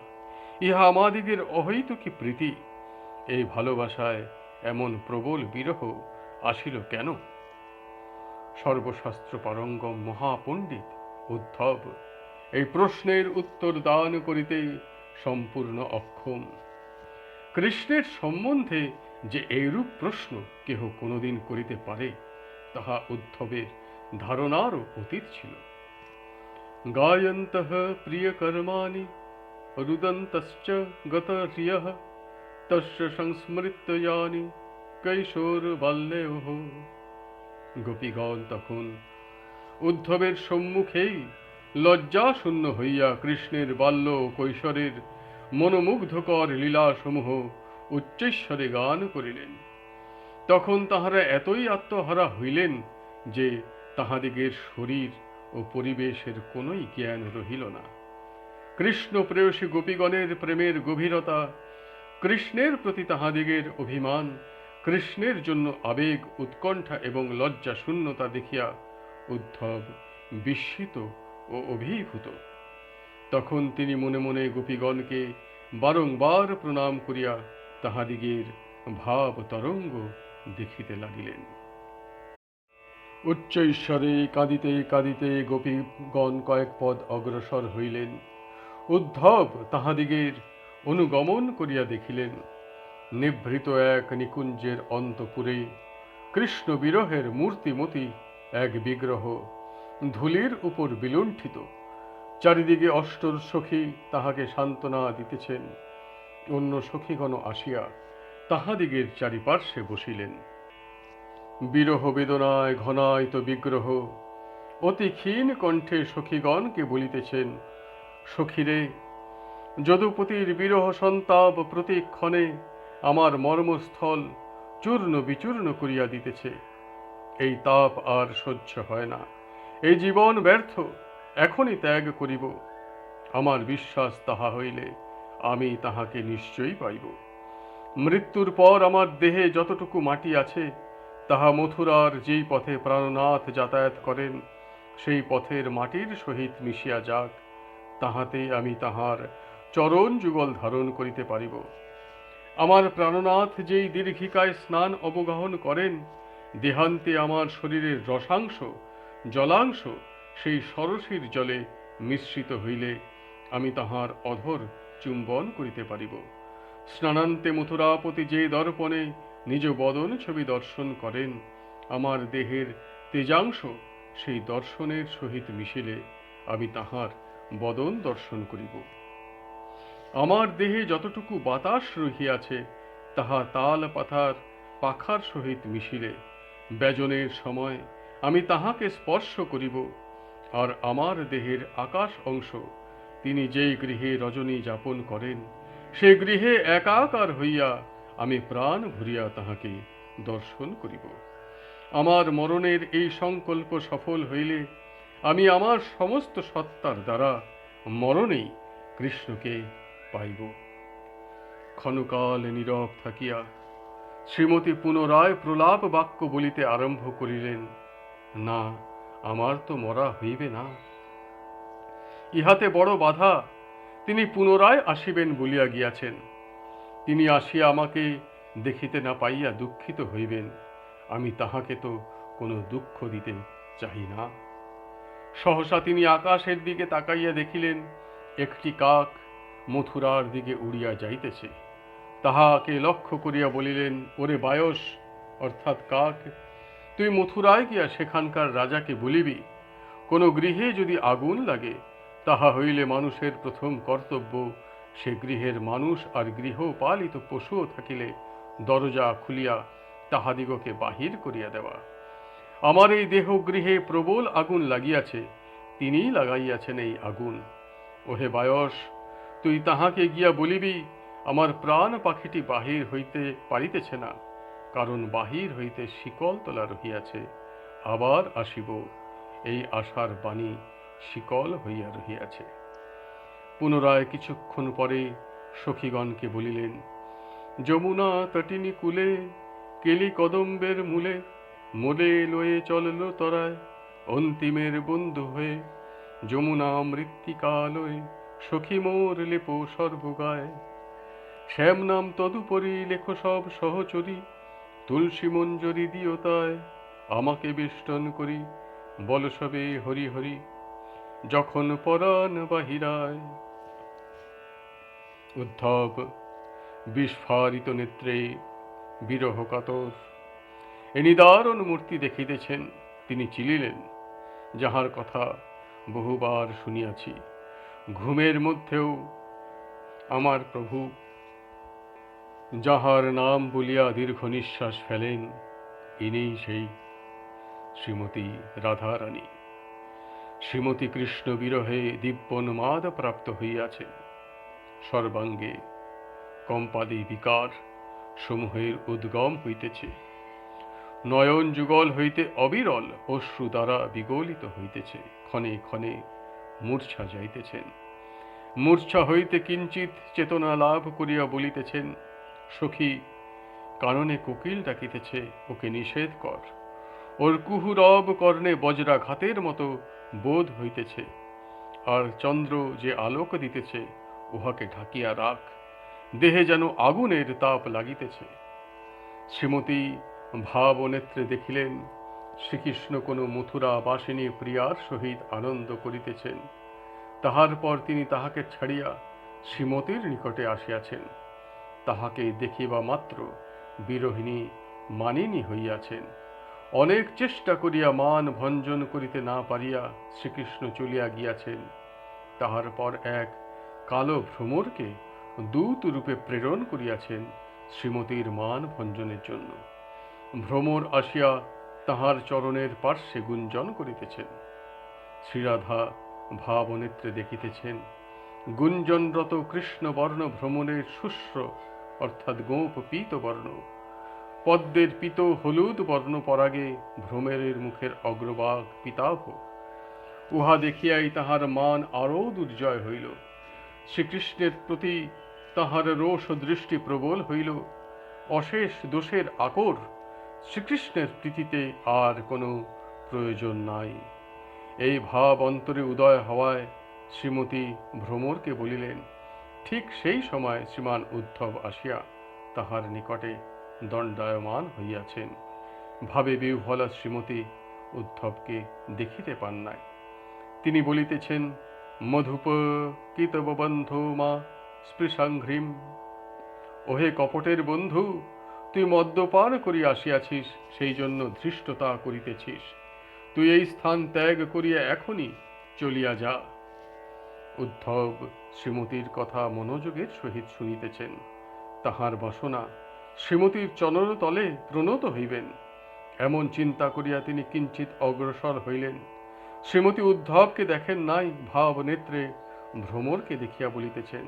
ইহা আমাদিগের অহৈতুকী প্রীতি। এই ভালোবাসায় এমন প্রবল বিরহ আসিল কেন? সর্বশাস্ত্র পারঙ্গম মহাপণ্ডিত উদ্ধব এই প্রশ্নের উত্তর দান করিতে সম্পূর্ণ অক্ষম। কৃষ্ণের সম্বন্ধে যে এইরূপ প্রশ্ন কেহ কোনোদিন করিতে পারে, তাহা উদ্ধবের ধারণারও অতীত ছিল। গায়ন্তঃ প্রিয়কর্মাণি রুদন্তশ্চ গতহ্রিয়ঃ তস্য সংস্মৃত্য ইয়ানি কৈশোরবাল্যেয়োঃ। গোপীগণ তখন উদ্ধবের সম্মুখেই লজ্জাশূন্য হইয়া কৃষ্ণের বাল্য ও কৈশোরের মনোমুগ্ধকর লীলাসমূহ উচ্চৈঃস্বরে গান করিলেন। তখন তাহারা এতই আত্মহারা হইলেন যে তাহাদিগের শরীর ও পরিবেশের কোনোই জ্ঞান রহিল না। কৃষ্ণ প্রেয়সী গোপীগণের প্রেমের গভীরতা, কৃষ্ণের প্রতি তাহাদিগের অভিমান, কৃষ্ণের জন্য আবেগ, উৎকণ্ঠা এবং লজ্জা শূন্যতা দেখিয়া উদ্ধব বিস্মিত ও অভিভূত। তখন তিনি মনে মনে গোপীগণকে বারংবার প্রণাম করিয়া তাহাদিগের ভাব তরঙ্গ দেখিতে লাগিলেন। উচ্চৈঃস্বরে কাঁদিতে কাঁদিতে গোপীগণ কয়েক পদ অগ্রসর হইলেন। উদ্ধব তাহাদিগের অনুগমন করিয়া দেখিলেন, নিভৃত এক নিকুঞ্জের অন্তপুরে কৃষ্ণ বিরহের মূর্তিমতী এক বিগ্রহ ধূলির উপর বিলুণ্ঠিত। চারিদিকে অষ্টর সখী তাহাকে সান্ত্বনা দিতেছেন। অন্য সখীগণ আসিয়া তাহাদিগের চারিপার্শ্বে বসিলেন। বিরহ বেদনায় ঘনায়িত বিগ্রহ অতি ক্ষীণ কণ্ঠে সখীগণকে বলিতেছেন, সখীরে, যদুপতির বিরহ সন্তাপ প্রতিক্ষণে আমার মর্মস্থল চূর্ণ বিচূর্ণ করিয়া দিতেছে। এই তাপ আর সহ্য হয় না। এই জীবন ব্যর্থ, এখনই ত্যাগ করিব। আমার বিশ্বাস তাহা হইলে আমি তাহাকে নিশ্চয়ই পাইব। মৃত্যুর পর আমার দেহে যতটুকু মাটি আছে, তাহা মথুরার যেই পথে প্রাণনাথ যাতায়াত করেন, সেই পথের মাটির সহিত মিশিয়া যাক, তাহাতে আমি তাহার চরণ যুগল ধারণ করিতে পারিব। আমার প্রাণনাথ যেই দীর্ঘিকায় স্নান অবগাহন করেন, দেহান্তে আমার শরীরের রসাংশ, জলাংশ সেই সরসীর জলে মিশ্রিত হইলে আমি তাহার অধর চুম্বন করিতে পারিব। স্নানান্তে মথুরাপতি যে দর্পণে নিজ বদন ছবি দর্শন করেন, আমার দেহের তেজাংশ সেই দর্শনের সহিত মিশিলে আমি তাহার বদন দর্শন করিব। আমার দেহে যতটুকু বাতাস রহিয়াছে, তাহা তাল পাতার পাখার সহিত মিশিলে ব্যজনের সময় আমি তাহাকে স্পর্শ করিব। আর আমার দেহের আকাশ অংশ তিনি যেই গৃহে রজনী যাপন করেন, সে গৃহে একাকার হইয়া আমি প্রাণ ভরিয়া তাহাকে দর্শন করিব। আমার মরণের এই সংকল্প সফল হইলে আমি আমার সমস্ত সত্তার দ্বারা মরণেই কৃষ্ণকে পাইব। ক্ষণকাল নীরব থাকিয়া শ্রীমতী পুনরায় প্রলাপ বাক্য বলিতে আরম্ভ করিলেন, না, আমার তো মরা হইবে না। ইহাতে বড় বাধা। তিনি পুনরায় আসিবেন বলিয়া গিয়াছেন। তিনি আসিয়া আমাকে দেখিতে না পাইয়া দুঃখিত হইবেন। আমি তাহাকে তো কোনো দুঃখ দিতে চাহি না। সহসা তিনি আকাশের দিকে তাকাইয়া দেখিলেন, একটি কাক মথুরার দিকে উড়িয়া যাইতেছে। তাহাকে লক্ষ্য করিয়া বলিলেন, ওরে বায়স, অর্থাৎ কাক, তুই মথুরায় গিয়া সেখানকার রাজাকে বলিবি, কোনো গৃহে যদি আগুন লাগে, তাহা হইলে মানুষের প্রথম কর্তব্য সে গৃহের মানুষ আর গৃহপালিত পশুও থাকিলে দরজা খুলিয়া তাহাদিগকে বাহির করিয়া দেওয়া। আমার এই দেহ গৃহে প্রবল আগুন লাগিয়াছে, তিনিই লাগাইয়াছেন এই আগুন। ওহে বায়স, তুই তাহাকে গিয়া বলিবি, আমার প্রাণ পাখিটি বাহির হইতে পারিতেছে না, কারণ বাহির হইতে শিকল তোলা রহিয়াছে। আবার আসিব, এই আশার বাণী শিকল হইয়া রহিয়াছে। পুনরায় কিছুক্ষণ পরে সখীগণকে বলিলেন, যমুনা তটিনী কূলে কেলি কদম্বের মূলে মোলে লয়ে চলল তরায় অন্তিমের বন্ধু হয়ে। যমুনা মৃত্তিকালয়ে সখী মোর লেপো সর্বগায়। শ্যাম নাম তদুপরি লেখো সব সহচরী, তুলসী মঞ্জরি দিও তায় আমাকে বেষ্টন করি, বল সবে হরি হরি যখন পরাণ বাহিরায়। উদ্ধব বিস্ফারিত নেত্রে বিরহ কাতর এ নিদারুণ মূর্তি দেখিতেছেন। তিনি চিলিলেন, যাহার কথা বহুবার শুনিয়াছি, ঘুমের মধ্যেও আমার প্রভু যাহার নাম বলিয়া দীর্ঘ নিঃশ্বাস ফেলেন, ইনিই সেই শ্রীমতী রাধারানী। শ্রীমতী কৃষ্ণ বিরহে দিব্যোন্মাদ প্রাপ্ত হইয়াছেন। সর্বাঙ্গে কম্পাদি বিকার সমূহের উদ্গম হইতেছে। নয়ন যুগল হইতে অবিরল অশ্রু দ্বারা বিগলিত হইতেছে। ক্ষণে ক্ষণে মূর্ছা যাইতেছেন। মূর্ছা হইতে কিঞ্চিত চেতনা লাভ করিয়া বলিতেছেন, সখী, কাননে কোকিল ডাকিতেছে, ওকে নিষেধ কর। ওর কুহুরব কর্ণে বজ্রাঘাতের মতো বোধ হইতেছে। আর চন্দ্র যে আলোক দিতেছে, উহাকে ঢাকিয়া রাখ, দেহে যেন আগুনের তাপ লাগিতেছে। শ্রীমতী ভাব নেত্রে দেখিলেন, শ্রীকৃষ্ণ কোন মথুরা বাসিনী প্রিয়ার সহিত আনন্দ করিতেছেন। তাহার পর তিনি তাহাকে ছাড়িয়া শ্রীমতীর নিকটে আসিয়াছেন। তাহাকে দেখিবা মাত্র বিরোহিণী মানিনী হইয়াছেন। অনেক চেষ্টা করিয়া মান ভঞ্জন করিতে না পারিয়া শ্রীকৃষ্ণ চলিয়া গিয়াছেন। তাহার পর এক কালো ভ্রমরকে দূত রূপে প্রেরণ করিয়াছেন শ্রীমতীর মান ভঞ্জনের জন্য। ভ্রমর আসিয়া তাহার চরণের পার্শ্বে গুঞ্জন করিতেছেন। শ্রীরাধা ভাবনেত্রে দেখিতেছেন, গুঞ্জনরত কৃষ্ণবর্ণ ভ্রমণের শুষ্র অর্থাৎ গোপ পীত বর্ণ, পদ্মের পীত হলুদ বর্ণ পরাগে ভ্রমরের মুখের অগ্রভাগ পীতাভ। উহা দেখিয়াই তাহার মান আরও দুর্জয় হইল। শ্রীকৃষ্ণের প্রতি তাহার রোষ দৃষ্টি প্রবল হইল। অশেষ দোষের আকর শ্রীকৃষ্ণের প্রীতিতে আর কোনো প্রয়োজন নাই। এই ভাব অন্তরে উদয় হওয়ায় শ্রীমতী ভ্রমরকে বলিলেন। ঠিক সেই সময় শ্রীমান উদ্ধব আসিয়া তাহার নিকটে দণ্ডায়মান হইয়াছেন। ভাবে বিহ্বলা শ্রীমতী উদ্ধবকে দেখিতে পান নাই। তিনি বলিতেছেন, মধুপ কিতব বন্ধু মা স্পৃশাঘ্রিম। ওহে কপটের বন্ধু, তুই মদ্যপান করিয়া আসিয়াছিস, সেই জন্য ধৃষ্টতা করিতেছিস। তুই এই স্থান ত্যাগ করিয়া এখনই চলিয়া যা। উদ্ধব শ্রীমতীর কথা মনোযোগের সহিত শুনিতেছেন। তাহার বাসনা শ্রীমতীর চরণতলে প্রণত হইবেন, এমন চিন্তা করিয়া তিনি কিঞ্চিত অগ্রসর হইলেন। শ্রীমতী উদ্ধবকে দেখেন নাই, ভাব নেত্রে ভ্রমরকে দেখিয়া বলিতেছেন,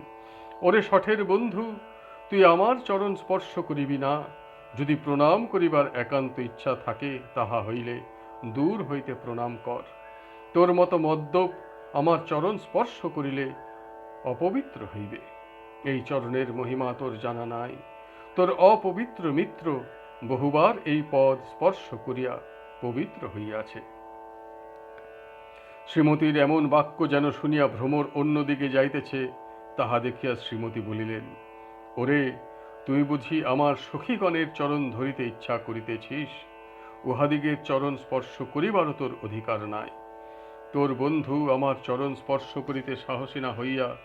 ওরে শঠের বন্ধু, তুই আমার চরণ স্পর্শ করিবি না। যদি প্রণাম করিবার একান্ত ইচ্ছা থাকে, তাহা হইলে দূর হইতে প্রণাম কর। তোর মতো মদ্যপ আমার চরণ স্পর্শ করিলে অপবিত্র হইবে। এই চরণের মহিমা তোর জানা নাই। তোর অপবিত্র মিত্র বহুবার এই পদ স্পর্শ করিয়া পবিত্র হইয়াছে। শ্রীমতীর এমন বাক্য যেন শুনিয়া ভ্রমর অন্যদিকে যাইতেছে, তাহা দেখিয়া শ্রীমতী বলিলেন, ওরে, তুই বুঝি আমার সখীগণের চরণ ধরিতে ইচ্ছা করিতেছিস? উহাদিগের চরণ স্পর্শ করিবারও তোর অধিকার নাই। তোর বন্ধু আমার চরণ স্পর্শ করিতে সাহসী না হইয়া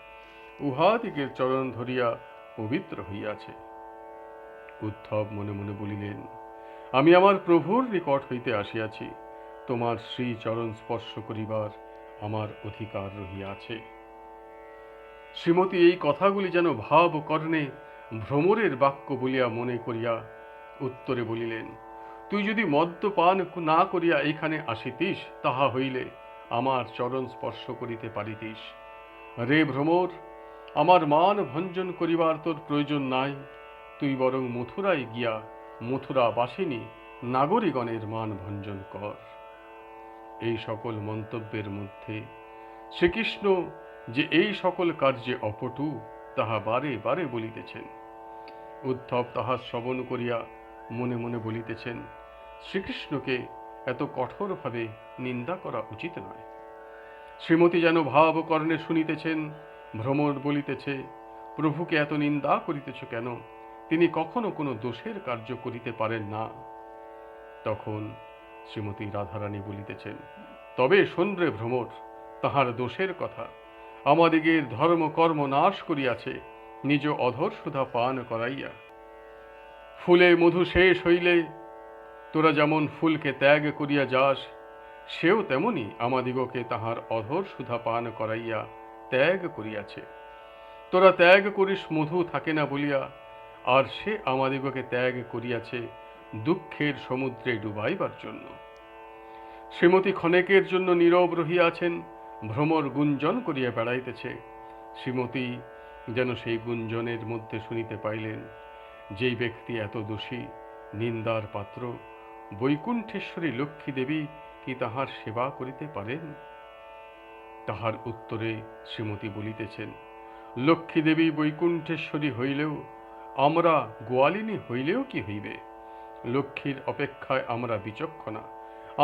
উহাদিগের চরণ ধরিয়া পবিত্র হইয়াছে। উদ্ধব মনে মনে বলিলেন, আমি আমার প্রভুর নিকট হইতে আসিয়াছি, তোমার শ্রী চরণ স্পর্শ করিবার আমার অধিকার রহিয়াছে। শ্রীমতী এই কথাগুলি যেন ভাব কর্ণে ভ্রমরের বাক্য বলিয়া মনে করিয়া উত্তরে বলিলেন, তুই যদি মদ্যপান না করিয়া এইখানে আসিতিস, তাহা হইলে আমার চরণ স্পর্শ করিতে পারিতিস। রে ভ্রমর, আমার মান ভঞ্জন করিবার তোর প্রয়োজন নাই। তুই বরং মথুরায় গিয়া মথুরা বাসিনী নাগরিগণের মান ভঞ্জন কর। এই সকল মন্তব্যের মধ্যে শ্রীকৃষ্ণ যে এই সকল কার্যে অপটু, তাহা বারে বারে বলিতেছেন। উদ্ধব তাহা শ্রবণ করিয়া মনে মনে বলিতেছেন, শ্রীকৃষ্ণকে এত কঠোরভাবে নিন্দা করা উচিত নয়। শ্রীমতী যেন ভাব কর্ণে শুনিতেছেন। ভ্রমর বলিতেছে, প্রভুকে এত নিন্দা করিতেছ কেন? তিনি কখনো কোনো দোষের কার্য করিতে পারেন না। তখন শ্রীমতী রাধারানী বলিতেছেন, তবে শোন রে ভ্রমর, তাহার দোষের কথা। আমাদিগের ধর্ম কর্ম নাশ করিয়াছে, নিজ অধর সুধা পান করাইয়া। ফুলে মধু শেষ হইলে তোরা যেমন ফুলকে ত্যাগ করিয়া যাস, সেও তেমনি আমাদিগকে তাহার অধর সুধা পান করাইয়া ত্যাগ করিয়াছে। তোরা ত্যাগ করিস মধু থাকে না বলিয়া, আর সে আমাদিগকে ত্যাগ করিয়াছে দুঃখের সমুদ্রে ডুবাইবার জন্য। শ্রীমতী ক্ষণেকের জন্য নীরব রহিয়াছেন, ভ্রমর গুঞ্জন করিয়া বেড়াইতেছে। শ্রীমতী যেন সেই গুঞ্জনের মধ্যে শুনিতে পাইলেন, যেই ব্যক্তি এত দোষী, নিন্দার পাত্র, বৈকুণ্ঠেশ্বরী লক্ষ্মী দেবী কি তাহার সেবা করিতে পারেন? তাহার উত্তরে শ্রীমতী বলিতেছেন, লক্ষ্মী দেবী বৈকুণ্ঠেশ্বরী হইলেও আমরা গোয়ালিনী হইলেও কি হইবে? লক্ষ্মীর অপেক্ষায় আমরা বিচক্ষণা।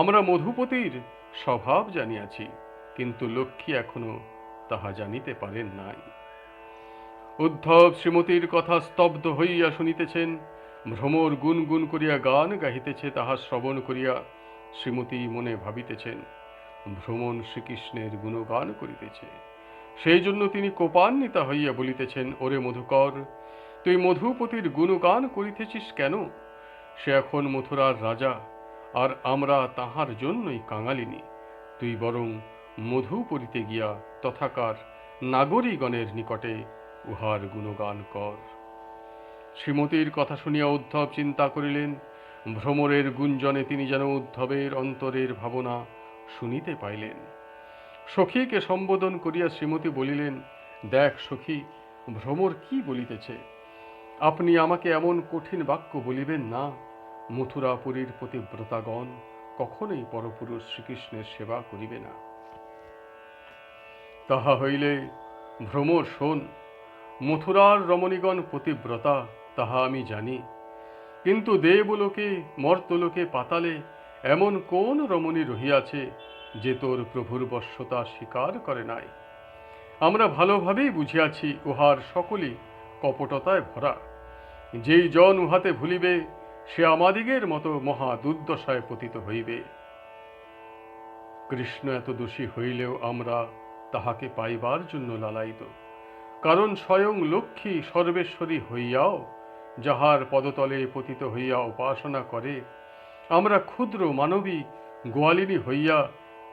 আমরা মধুপতির স্বভাব জানিয়াছি, কিন্তু লক্ষ্মী এখনো তাহা জানিতে পারেন নাই। উদ্ধব শ্রীমতীর কথা স্তব্ধ হইয়া শুনিতেছেন। ভ্রমর গুনগুন করিয়া গান গাহিতেছে, তাহা শ্রবণ করিয়া শ্রীমতী মনে ভাবিতেছেন, ভ্রমণ শ্রীকৃষ্ণের গুণগান করিতেছে। সেই জন্য তিনি কোপান্বিতা হইয়া বলিতেছেন, ওরে মধুকর, তুই মধুপতির গুণগান করিতেছিস কেন? সে এখন মথুরার রাজা, আর আমরা তাহার জন্যই কাঙালিনী। তুই বরং মধুপুরীতে গিয়া তথাকার নাগরীগণের নিকটে উহার গুণগান কর। শ্রীমতীর কথা শুনিয়া উদ্ধব চিন্তা করিলেন, ভ্রমরের গুঞ্জনে তিনি যেন উদ্ধবের অন্তরের ভাবনা শুনিতে পাইলেন। সখীকে সম্বোধন করিয়া শ্রীমতী বলিলেন, দেখ সখী, ভ্রমর কি বলিতেছে। আপনি আমাকে এমন কঠিন বাক্য বলিবেন না। মথুরাপুরীর পতিব্রতাগণ কখনোই পরপুরুষ শ্রীকৃষ্ণের সেবা করিবে না। তাহা হইলে ভ্রমর শোন, মথুরার রমণীগণ পতিব্রতা, তাহা আমি জানি, কিন্তু দেবলোকে, মর্তলোকে, পাতালে এমন কোন রমণী রহিয়াছে যে তোর প্রভুর বশ্যতা স্বীকার করে নাই? আমরা ভালোভাবেই বুঝিয়াছি, উহার সকলই কপটতায় ভরা। যেই জন উহাতে ভুলিবে, সে আমাদিগের মতো মহা দুর্দশায় পতিত হইবে। কৃষ্ণ এত দোষী হইলেও আমরা তাহাকে পাইবার জন্য লালায়িত, কারণ স্বয়ং লক্ষ্মী সর্বেশ্বরী হইয়াও যাহার পদতলে পতিত হইয়া উপাসনা করে, আমরা ক্ষুদ্র মানবী গোয়ালিনী হইয়া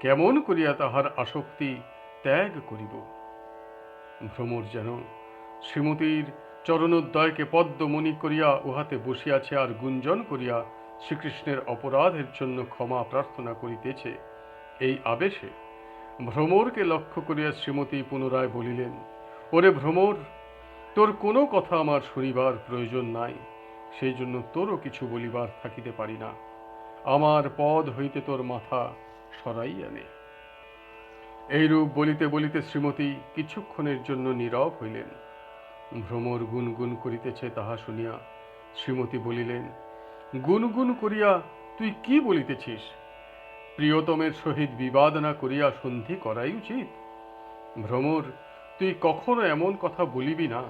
কেমন করিয়া তাহার আসক্তি ত্যাগ করিব? ভ্রমর যেন শ্রীমতীর চরণোদ্দয়কে পদ্মমণি করিয়া উহাতে বসিয়াছে, আর গুঞ্জন করিয়া শ্রীকৃষ্ণের অপরাধের জন্য ক্ষমা প্রার্থনা করিতেছে। এই আবেশে ভ্রমরকে লক্ষ্য করিয়া শ্রীমতী পুনরায় বলিলেন, ওরে ভ্রমর, তোর কোনো কথা আমার শুনিবার প্রয়োজন নাই, সেই জন্য তোরও কিছু বলিবার থাকিতে পারি না। আমার পদ হইতে তোর মাথা সরাইয়া নে। এইরূপ বলিতে বলিতে শ্রীমতী কিছুক্ষণের জন্য নীরব হইলেন। ভ্রমর গুনগুন করিতেছে, তাহা শুনিয়া শ্রীমতী বলিলেন, গুনগুন করিয়া তুই কি বলিতেছিস? প্রিয়তমের সহিত বিবাদ না করিয়া সন্ধি করাই উচিত। ভ্রমর, তুই কখনো এমন কথা বলিবি না।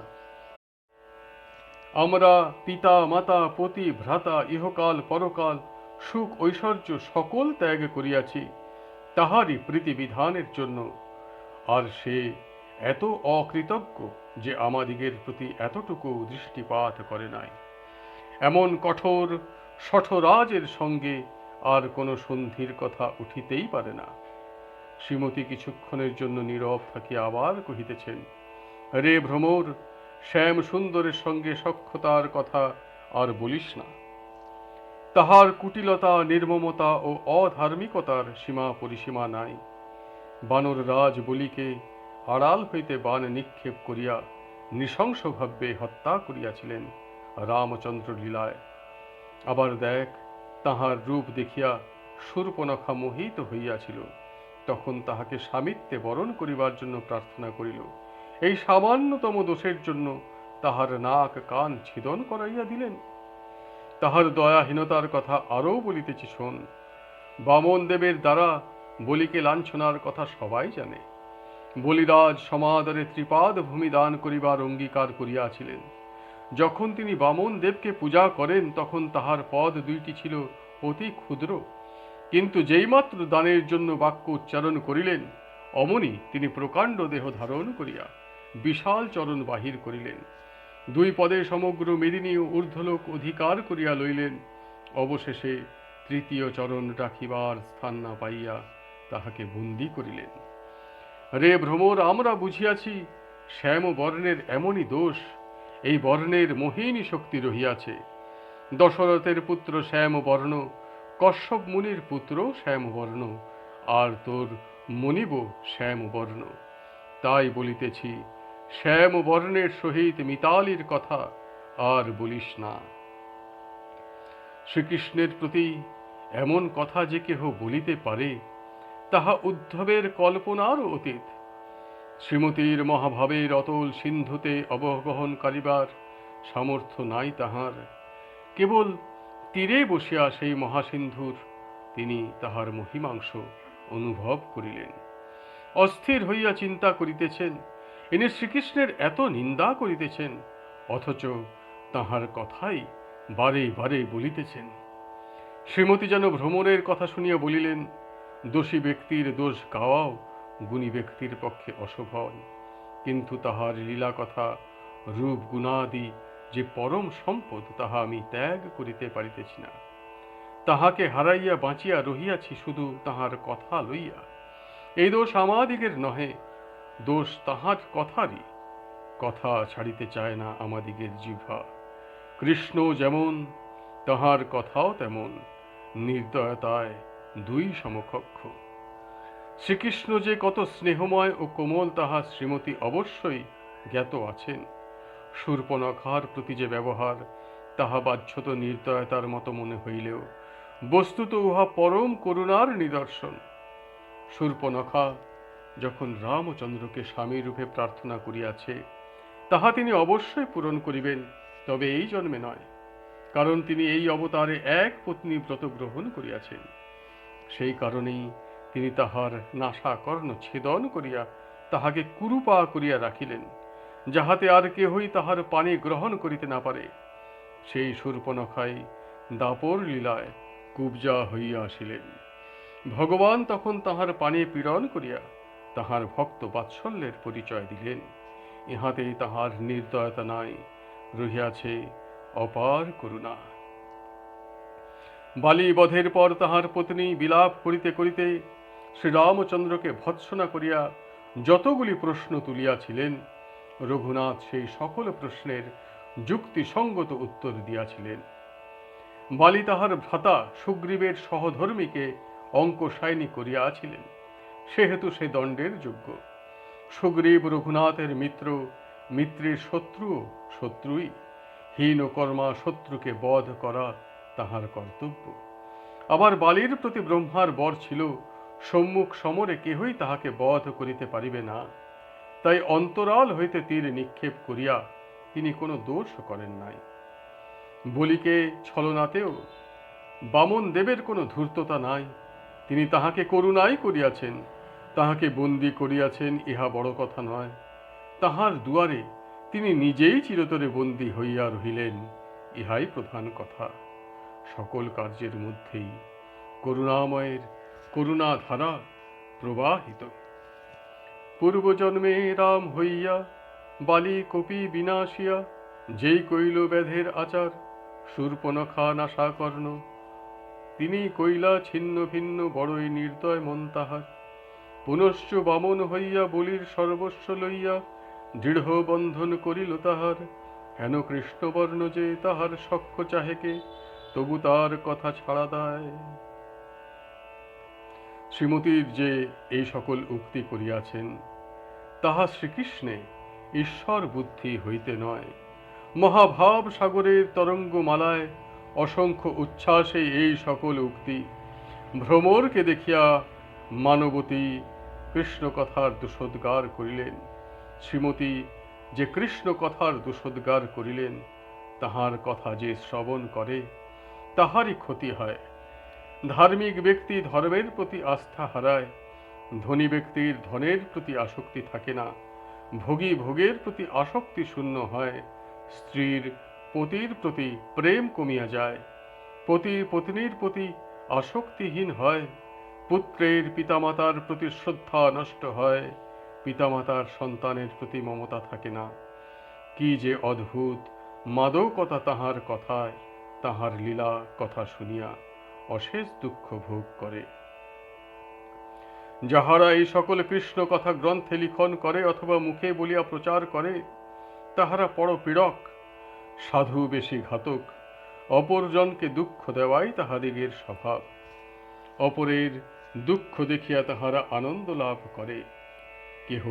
আমরা পিতা, মাতা, পতি, ভ্রাতা, ইহকাল পরকাল, সুখ ঐশ্বর্য সকল ত্যাগ করিয়াছি তাহারই প্রীতিবিধানের জন্য, আর সে এত অকৃতজ্ঞ যে আমাদিগের প্রতি এতটুকু দৃষ্টিপাত করে নাই। এমন কঠোর শঠরাজের সঙ্গে আর কোনো সন্ধির কথা উঠিতেই পারে না। শ্রীমতী কিছুক্ষণের জন্য নীরব থাকিয়া আবার কহিতেছেন, রে ভ্রমর, শ্যাম সুন্দরের সঙ্গে সখ্যতার কথা আর বলিস না। তাহার কুটিলতা, নির্মমতা ও অধার্মিকতার সীমা পরিসীমা নাই। বানর রাজ বলিকে আড়াল হইতে বান নিক্ষেপ করিয়া নৃশংসভাবে হত্যা করিয়াছিলেন রামচন্দ্র লীলায়। আবার দেখ, তাহার রূপ দেখিয়া শূর্পণখা মোহিত হইয়াছিল, তখন তাহাকে স্বামিত্বে বরণ করিবার জন্য প্রার্থনা করিল। এই সামান্যতম দোষের জন্য তাহার নাক কান ছিদন করাইয়া দিলেন। তাহার দয়াহীনতার কথা আরও বলিতেছি শোন। বামন দেবের দ্বারা বলিকে লাঞ্ছনার কথা সবাই জানে। বলিরাজ সমাদরে ত্রিপাদ ভূমি দান করিবার অঙ্গীকার করিয়াছিলেন। যখন তিনি বামন দেবকে পূজা করেন, তখন তাহার পদ দুইটি ছিল অতি ক্ষুদ্র, কিন্তু যেইমাত্র দানের জন্য বাক্য উচ্চারণ করিলেন, অমনি তিনি প্রকাণ্ড দেহ ধারণ করিয়া বিশাল চরণ বাহির করিলেন। দুই পদে সমগ্র মেদিনী ঊর্ধ্বলোক অধিকার করিয়া লইলেন। অবশেষে তৃতীয় চরণ রাখিবার স্থান না পাইয়া তাহাকে বন্দী করিলেন। রে ভ্রমর, আমরা বুঝিয়াছি শ্যাম বর্ণের এমনই দোষ, এই বর্ণের মোহিনী শক্তি রহিয়াছে। দশরথের পুত্র শ্যামবর্ণ, কশ্যপ মুনির পুত্র শ্যামবর্ণ, আর তোর মনিব শ্যামবর্ণ। তাই বলিতেছি, শ্যামবর্ণের সহিত মিতালির কথা আর বলিস না। শ্রীকৃষ্ণের প্রতি এমন কথা যে কেহ বলিতে পারে, তাহা উদ্ধবের কল্পনারও অতীত। শ্রীমতীর মহাভাবের অতল সিন্ধুতে অবগহন করিবার সামর্থ্য নাই তাহার। কেবল তীরে বসিয়া সেই মহাসিন্ধুর তিনি তাহার মহিমাংশ অনুভব করিলেন। অস্থির হইয়া চিন্তা করিতেছেন, ইনি শ্রীকৃষ্ণের এত নিন্দা করিতেছেন, অথচ তাহার কথাই বারে বারে বলিতেছেন। শ্রীমতী যেন ভ্রমরের কথা শুনিয়া বলিলেন, দোষী ব্যক্তির দোষ গাওয়াও গুণী ব্যক্তির পক্ষে অশোভন, কিন্তু তাহার লীলা কথা রূপ গুণাদি যে পরম সম্পদ, তাহা আমি ত্যাগ করিতে পারিতেছি না। তাহাকে হারাইয়া বাঁচিয়া রহিয়াছি শুধু তাহার কথা লইয়া। এই দোষ আমাদিগের নহে, দোষ তাহার কথারই। কথা ছাড়িতে চায় না আমাদিগের জিহ্বা। কৃষ্ণ যেমন, তাহার কথাও তেমন, নির্দয়তায় দুই সমকক্ষ। শ্রীকৃষ্ণ যে কত স্নেহময় ও কোমল তাহা শ্রীমতী অবশ্যই জ্ঞাত আছেন। শূর্পণখার প্রতি যে ব্যবহার, তাহা বাহ্যত নির্দয়তার মতো মনে হইলেও বস্তুত উহা পরম করুণার নিদর্শন। শূর্পণখা যখন রামচন্দ্রকে স্বামী রূপে প্রার্থনা করিয়াছে, তাহা তিনি অবশ্যই পূরণ করিবেন, তবে এই জন্মে নয়, কারণ তিনি এই অবতারে এক পত্নী ব্রত গ্রহণ করিয়াছেন। সেই কারণেই তিনি তাহার নাসা কর্ণ ছেদন করিয়া তাহাকে কুরুপা করিয়া রাখিলেন, যাহাতে আর কেহই তাহার পানি গ্রহণ করিতে না পারে। সেই শূর্পণখাই দাপর লীলায় কুবজা হইয়া আসিলেন। ভগবান তখন তাহার পানি পীড়ন করিয়া তাহার ভক্ত বাৎসল্যের পরিচয় দিলেন। ইহাতেই তাহার নির্দয়তা নাই, রহিয়াছে অপার করুণা। বালি বধের পর তাহার পত্নী বিলাপ করিতে করিতে শ্রীরামচন্দ্রকে ভৎসনা করিয়া যতগুলি প্রশ্ন তুলিয়াছিলেন, রঘুনাথ সেই সকল প্রশ্নের যুক্তিসঙ্গত উত্তর দিয়াছিলেন। বালি তাহার ভ্রাতা সুগ্রীবের সহধর্মীকে অঙ্কশায়িনী করিয়াছিলেন, সেহেতু সে দণ্ডের যোগ্য। সুগ্রীব রঘুনাথের মিত্র, মিত্রের শত্রুও শত্রুই। হীন কর্মা শত্রুকে বধ করা তাহার কর্তব্য। আবার বালির প্রতি ব্রহ্মার বর ছিল, সম্মুখ সমরে কেহই তাহাকে বধ করিতে পারিবে না। তাই অন্তরাল হইতে তীর নিক্ষেপ করিয়া তিনি কোনো দোষ করেন নাই। বলিকে ছলনাতেও বামন দেবের কোনো ধূর্ততা নাই। তিনি তাহাকে করুণাই করিয়াছেন, তাহাকে বন্দী করিয়াছেন, ইহা বড় কথা নয়। তাহার দুয়ারে তিনি নিজেই চিরতরে বন্দী হইয়া রহিলেন, ইহাই প্রধান কথা। সকল কার্যের মধ্যেই করুণাময়ের করুণাধারা প্রবাহিত। পূর্বজন্মে রাম হইয়া বালি কপি বিনাশিয়া, যেই কইল ব্যাধের আচার, শূর্পণখা নাসা কর্ণ, তিনি কইলা ছিন্ন ভিন্ন বড়ই নির্দয় মন তাহার। পুনশ্চ বামন হইয়া বলির সর্বস্ব লইয়া দৃঢ় বন্ধন করিল তাহার। হেন কৃষ্ণবর্ণ যে তাহার সখ্য চাহেকে, তবু তার কথা ছাড়া দায়। শ্রীমতীর যে এই সকল উক্তি করিয়াছেন, তাহা শ্রীকৃষ্ণে ঈশ্বর বুদ্ধি হইতে নয়, মহাভাব সাগরের তরঙ্গমালায় অসংখ্য উচ্ছ্বাসে এই সকল উক্তি। ভ্রমরকে দেখিয়া মানবতী কৃষ্ণ কথার দুষোদ্গার করিলেন। শ্রীমতী যে কৃষ্ণ কথার দুষোদ্গার করিলেন, তাহার কথা যে শ্রবণ করে, তাহারই ক্ষতি হয়। ধার্মিক ব্যক্তি ধর্মের প্রতি আস্থা হারায়, ধনী ব্যক্তির ধনের প্রতি আসক্তি থাকে না, ভোগী ভোগের প্রতি আসক্তি শূন্য হয়, স্ত্রীর পতির প্রতি প্রেম কমিয়া যায়, পতি পত্নীর প্রতি আসক্তিহীন হয়, পুত্রের পিতামাতার প্রতি শ্রদ্ধা নষ্ট হয়, পিতামাতার সন্তানের প্রতি মমতা থাকে না। কি যে অদ্ভুত মাদকতা তাহার কথায়, তাহার লীলা কথা শুনিয়া অশেষ দুঃখ ভোগ করে। যাহারা এই সকল কৃষ্ণ কথা গ্রন্থে লিখন করে অথবা মুখে বলিয়া প্রচার করে, তাহারা পরপীড়ক, সাধু বেশি ঘাতক। অপরজনকে দুঃখ দেওয়াই তাহাদিগের স্বভাব। অপরের দুঃখ দেখিয়া তাহারা আনন্দ লাভ করে। কেহ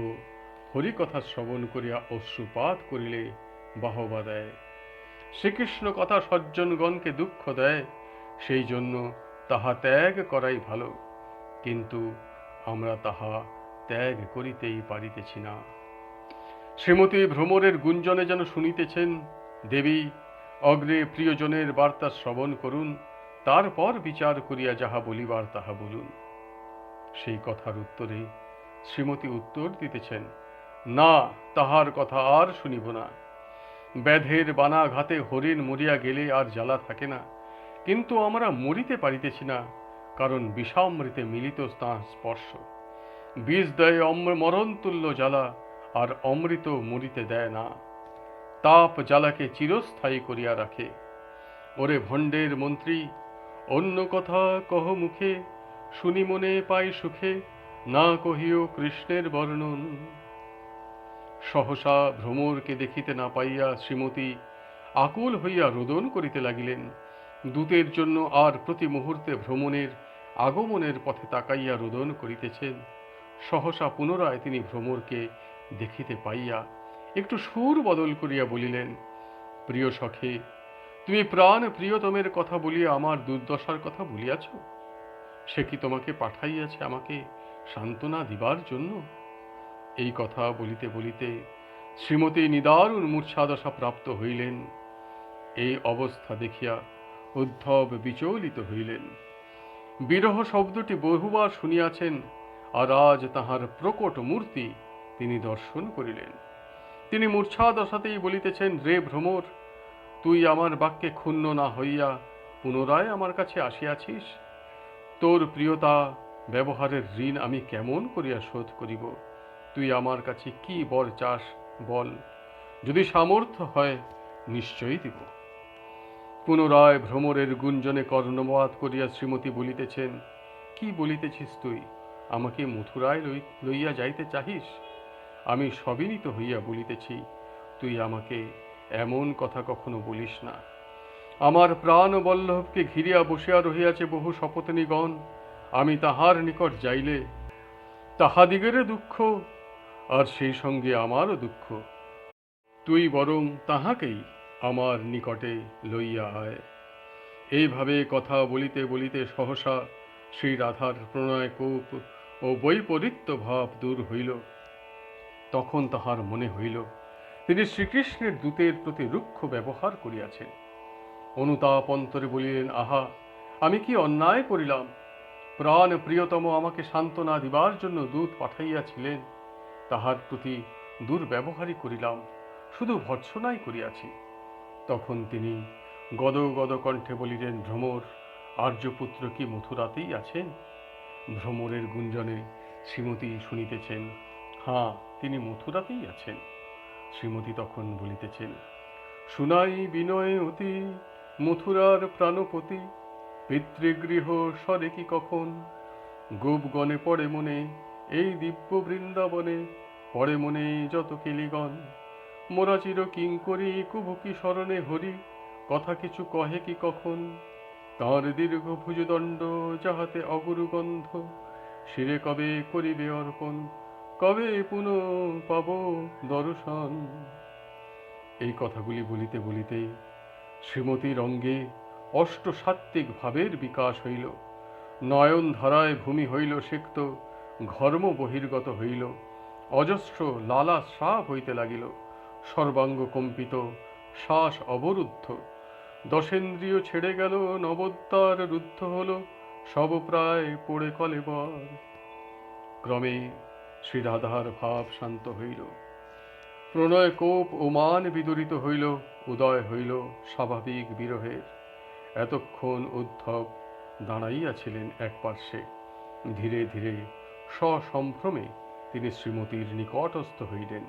হরিকথা শ্রবণ করিয়া অশ্রুপাত করিলে বাহবা দেয়। শ্রীকৃষ্ণ কথা সজ্জনগণকে দুঃখ দেয়, সেই জন্য তাহা ত্যাগ করাই ভালো। কিন্তু আমরা তাহা ত্যাগ করিতেই পারিতেছি না। শ্রীমতী ভ্রমরের গুঞ্জনে যেন শুনিতেছেন, দেবী অগ্রে প্রিয়জনের বার্তা শ্রবণ করুন, তারপর বিচার করিয়া যাহা বলিবার তাহা বলুন। সেই কথার উত্তরে শ্রীমতী উত্তর দিতেছেন, না, তাহার কথা আর শুনিব না। ব্যাধের বানাঘাতে হরিণ মরিয়া গেলে আর জ্বালা থাকে না, কিন্তু আমরা মরিতে পারিতেছি না, কারণ বিষামৃতে মিলিত তাঁর স্পর্শ। বিষ দেয় মরণতুল্য জ্বালা, আর অমৃত মরিতে দেয় না। তাপ জ্বালাকে চিরস্থায়ী করিয়া রাখে। ওরে ভণ্ডের মন্ত্রী, অন্য কথা কহ মুখে, শুনি মনে পাই সুখে, না কহিও কৃষ্ণের বর্ণন। সহসা ভ্রমরকে দেখিতে না পাইয়া শ্রীমতী আকুল হইয়া রোদন করিতে লাগিলেন। দূতের জন্য আর প্রতি মুহূর্তে ভ্রমণের আগমনের পথে তাকাইয়া রোদন করিতেছেন। সহসা পুনরায় তিনি ভ্রমরকে দেখিতে পাইয়া একটু সুর বদল করিয়া বলিলেন, প্রিয় সখে, তুমি প্রাণ প্রিয়তমের কথা বলিয়া আমার দুর্দশার কথা বলিয়াছ? সে কি তোমাকে পাঠাইয়াছে আমাকে সান্ত্বনা দিবার জন্য? এই কথা বলিতে বলিতে শ্রীমতী নিদারুণ মূর্ছাদশা প্রাপ্ত হইলেন। এই অবস্থা দেখিয়া উদ্ধব বিচলিত হইলেন। বিরহ শব্দটি বহুবার শুনিয়াছেন, আর আজ তাহার প্রকট মূর্তি তিনি দর্শন করিলেন। তিনি মূর্ছাদশাতেই বলিতেছেন, রে ভ্রমর, তুই আমার বাক্যে ক্ষুণ্ণ না হইয়া পুনরায় আমার কাছে আসিয়াছিস। তোর প্রিয়তা ব্যবহারের ঋণ আমি কেমন করিয়া শোধ করিব? তুই আমার কাছে কি বর চাস বল, যদি সামর্থ্য হয় নিশ্চয়ই দিব। পুনরায় ভ্রমরের গুঞ্জনে কর্ণপাত করিয়া শ্রীমতী বলিতেছেন, কি বলিতেছিস তুই? আমাকে মথুরায় লইয়া যাইতে চাহিস? আমি সবিনীত হইয়া বলিতেছি, তুই আমাকে এমন কথা কখনো বলিস না। আমার প্রাণ বল্লভকে ঘিরিয়া বসিয়া রহিয়াছে বহু শপথিনীগণ। আমি তাহার নিকট যাইলে তাহাদিগের দুঃখ, আর সেই সঙ্গে আমারও দুঃখ। তুই বরং তাহাকেই আমার নিকটে লইয়া আয়। এইভাবে কথা বলিতে বলিতে সহসা শ্রী রাধার প্রণয় কোপ ও বৈপরীত্য ভাব দূর হইল। তখন তাহার মনে হইল তিনি শ্রীকৃষ্ণের দূতের প্রতি রুক্ষ ব্যবহার করিয়াছেন। অনুতাপ অন্তরে বলিলেন, আহা, আমি কি অন্যায় করিলাম? প্রাণ প্রিয়তম আমাকে সান্ত্বনা দিবার জন্য দূত পাঠাইয়াছিলেন, তাহার প্রতি দুর্ব্যবহারই করিলাম, শুধু ভর্ৎসনাই করিয়াছি। তখন তিনি গদ গদ কণ্ঠে বলিলেন, ভ্রমর, আর্যপুত্র কি মথুরাতেই আছেন? ভ্রমরের গুঞ্জনে শ্রীমতী শুনিতেছেন, হ্যাঁ, তিনি মথুরাতেই আছেন। শ্রীমতী তখন বলিতেছেন, শুনাই বিনয় অতি মথুরার প্রাণপতি, পিতৃগৃহ সরে কি কখন? গোপগণে পড়ে মনে এই দিব্য বৃন্দাবনে, পড়ে মনে যত কেলিগণ। মোরা চির কিঙ্করি কুভুকি স্মরণে হরি, কথা কিছু কহে কি কখন? তাঁর দীর্ঘ ভুজদণ্ড যাহাতে অগুরুগন্ধ, শিরে কবে করিবে অর্পণ, কবে পুনঃ পাব দর্শন। এই কথাগুলি বলিতে বলিতে শ্রীমতীর অঙ্গে অষ্টসাত্ত্বিক ভাবের বিকাশ হইল। নয়ন ধারায় ভূমি হইল সিক্ত, ঘর্ম বহির্গত হইল, অজস্র লালা স্রাব হইতে লাগিল, সর্বাঙ্গ কম্পিত, শ্বাস অবরুদ্ধ, দশেন্দ্রিয় ছেড়ে গেল, নবোদ্বার রুদ্ধ হল, সব প্রায় পড়ে কলেবর। ক্রমে শ্রীরাধার ভাব শান্ত হইল, প্রণয় কোপ ও মান বিদরিত হইল, উদয় হইল স্বাভাবিক বিরহের। এতক্ষণ উদ্ধব দাঁড়াইয়াছিলেন এক পার্শ্বে। ধীরে ধীরে সসম্ভ্রমে তিনি শ্রীমতীর নিকটস্থ হইলেন।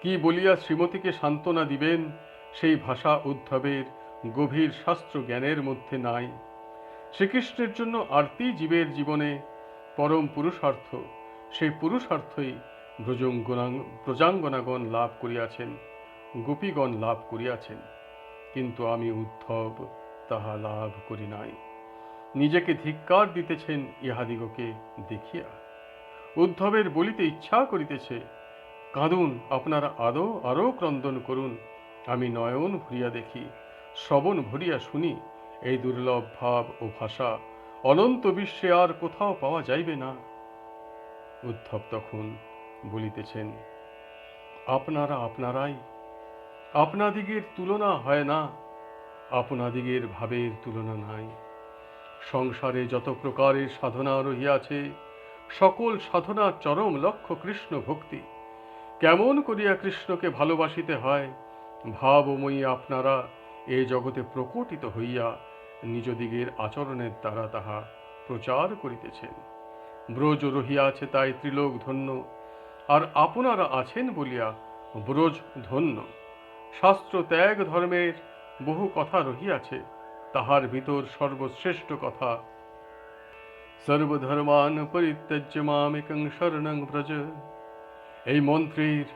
কি বলিয়া শ্রীমতীকে সান্ত্বনা দিবেন, সেই ভাষা উদ্ধবের গভীর শাস্ত্র জ্ঞানের মধ্যে নাই। শ্রীকৃষ্ণের জন্য আরতি জীবের জীবনে পরম পুরুষার্থ, সেই পুরুষার্থই ব্রজাঙ্গনাগণ লাভ করিয়াছেন, গোপীগণ লাভ করিয়াছেন, কিন্তু আমি উদ্ধব তাহা লাভ করি নাই। নিজেকে ধিক্কার দিতেছেন ইহাদিগকে দেখিয়া। উদ্ধবের বলিতে ইচ্ছা করিতেছে, কাঁদুন, আপনারা আরো ক্রন্দন করুন, আমি নয়ন ভরিয়া দেখি, শ্রবণ ভরিয়া শুনি, এই দুর্লভ ভাব ও ভাষা অনন্ত বিশ্বে আর কোথাও পাওয়া যাইবে না। উদ্ধব তখন বলিতেছেন, আপনারাই, আপনাদিগের তুলনা হয় না, আপনাদিগের ভাবের তুলনা নাই। সংসারে যত প্রকারের সাধনা রহিয়াছে, সকল সাধনার চরম লক্ষ্য কৃষ্ণ ভক্তি। কেমন করিয়া কৃষ্ণকে ভালোবাসিতে হয়, ভাবময়ী আপনারা এ জগতে প্রকটিত হইয়া নিজদিগের আচরণের দ্বারা তাহা প্রচার করিতেছেন। ব্রজ রহিয়াছে তাই ত্রিলোক ধন্য, আর আপনারা আছেন বলিয়া ব্রজ ধন্য। শাস্ত্র ত্যাগ ধর্মের বহু কথা রহিয়াছে, তাহার ভিতর সর্বশ্রেষ্ঠ কথা, সর্বধর্মান পরিত্যজ্য মামেকং শরণং ব্রজ। এই মন্ত্রের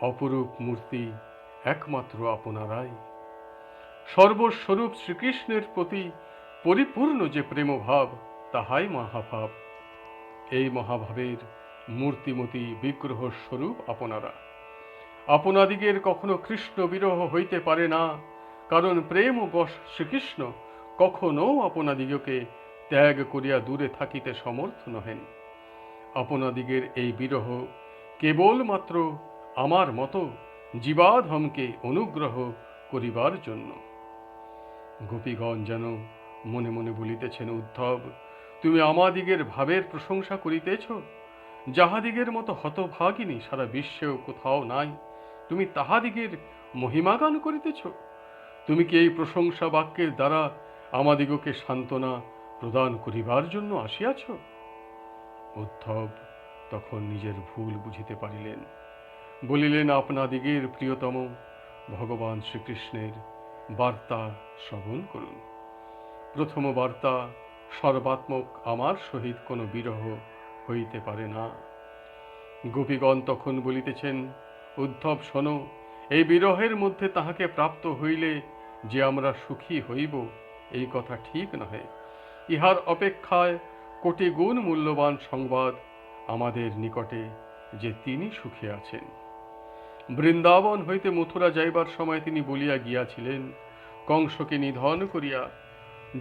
অপরূপ মূর্তি একমাত্র আপনারাই। সর্বস্বরূপ শ্রীকৃষ্ণের প্রতি পরিপূর্ণ যে প্রেমভাব, তাহাই মহাভাব। এই মহাভাবের মূর্তিমতী বিগ্রহ স্বরূপ আপনারা। আপনাদিগের কখনো কৃষ্ণ বিরহ হইতে পারে না, কারণ প্রেম বশ শ্রীকৃষ্ণ কখনো আপনাদিগকে ত্যাগ করিয়া দূরে থাকিতে সমর্থ নহেন। আপনাদিগের এই বিরহ কেবলমাত্র আমার মতো জীবাধমকে অনুগ্রহ করিবার জন্য। গোপীগণ যেন মনে মনে বলিতেছেন, উদ্ধব, তুমি আমাদিগের ভাবের প্রশংসা করিতেছ, যাহাদিগের মতো হতভাগিনী সারা বিশ্বেও কোথাও নাই, তুমি তাহাদিগের মহিমাগান করিতেছ। তুমি কি এই প্রশংসা বাক্যের দ্বারা আমাদিগকে সান্ত্বনা প্রদান করিবার জন্য আসিয়াছ? উদ্ধব তখন নিজের ভুল বুঝিতে পারিলেন। বলিলেন, আপনাদিগের প্রিয়তম ভগবান শ্রীকৃষ্ণের বার্তা শ্রবণ করুন। প্রথম বার্তা, সর্বাত্মক আমার সহিত কোনো বিরহ হইতে পারে না। গোপীগণ তখন বলিতেছেন, উদ্ধব শোনো, এই বিরহের মধ্যে তাহাকে প্রাপ্ত হইলে যে আমরা সুখী হইব, এই কথা ঠিক নহে। ইহার অপেক্ষায় কোটি গুণ মূল্যবান সংবাদ আমাদের নিকটে, যে তিনি সুখে আছেন। বৃন্দাবন হইতে মথুরা যাইবার সময় তিনি বলিয়া গিয়াছিলেন, কংসকে নিধন করিয়া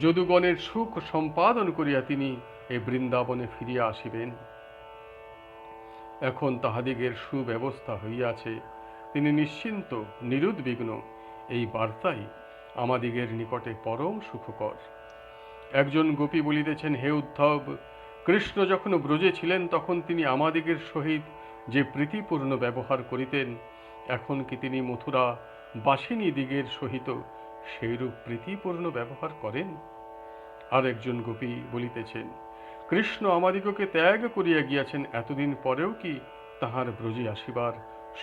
যদুগণের সুখ সম্পাদন করিয়া তিনি এই বৃন্দাবনে ফিরিয়া আসিবেন। এখন তাহাদিগের সুব্যবস্থা হইয়াছে, তিনি নিশ্চিন্ত নিরুদ্বিগ্ন, এই বার্তাই আমাদিগের নিকটে পরম সুখকর। একজন গোপী বলিতেছেন, হে উদ্ধব, কৃষ্ণ যখন ব্রজে ছিলেন তখন তিনি আমাদিগের সহিত যে প্রীতিপূর্ণ ব্যবহার করিতেন, এখন কি তিনি মথুরা বাসিনী দিগের সহিত সেইরূপ প্রীতিপূর্ণ ব্যবহার করেন? আর একজন গোপী বলিতেছেন, কৃষ্ণ আমাদিগকে ত্যাগ করিয়া গিয়াছেন, এতদিন পরেও কি তাহার ব্রজে আসিবার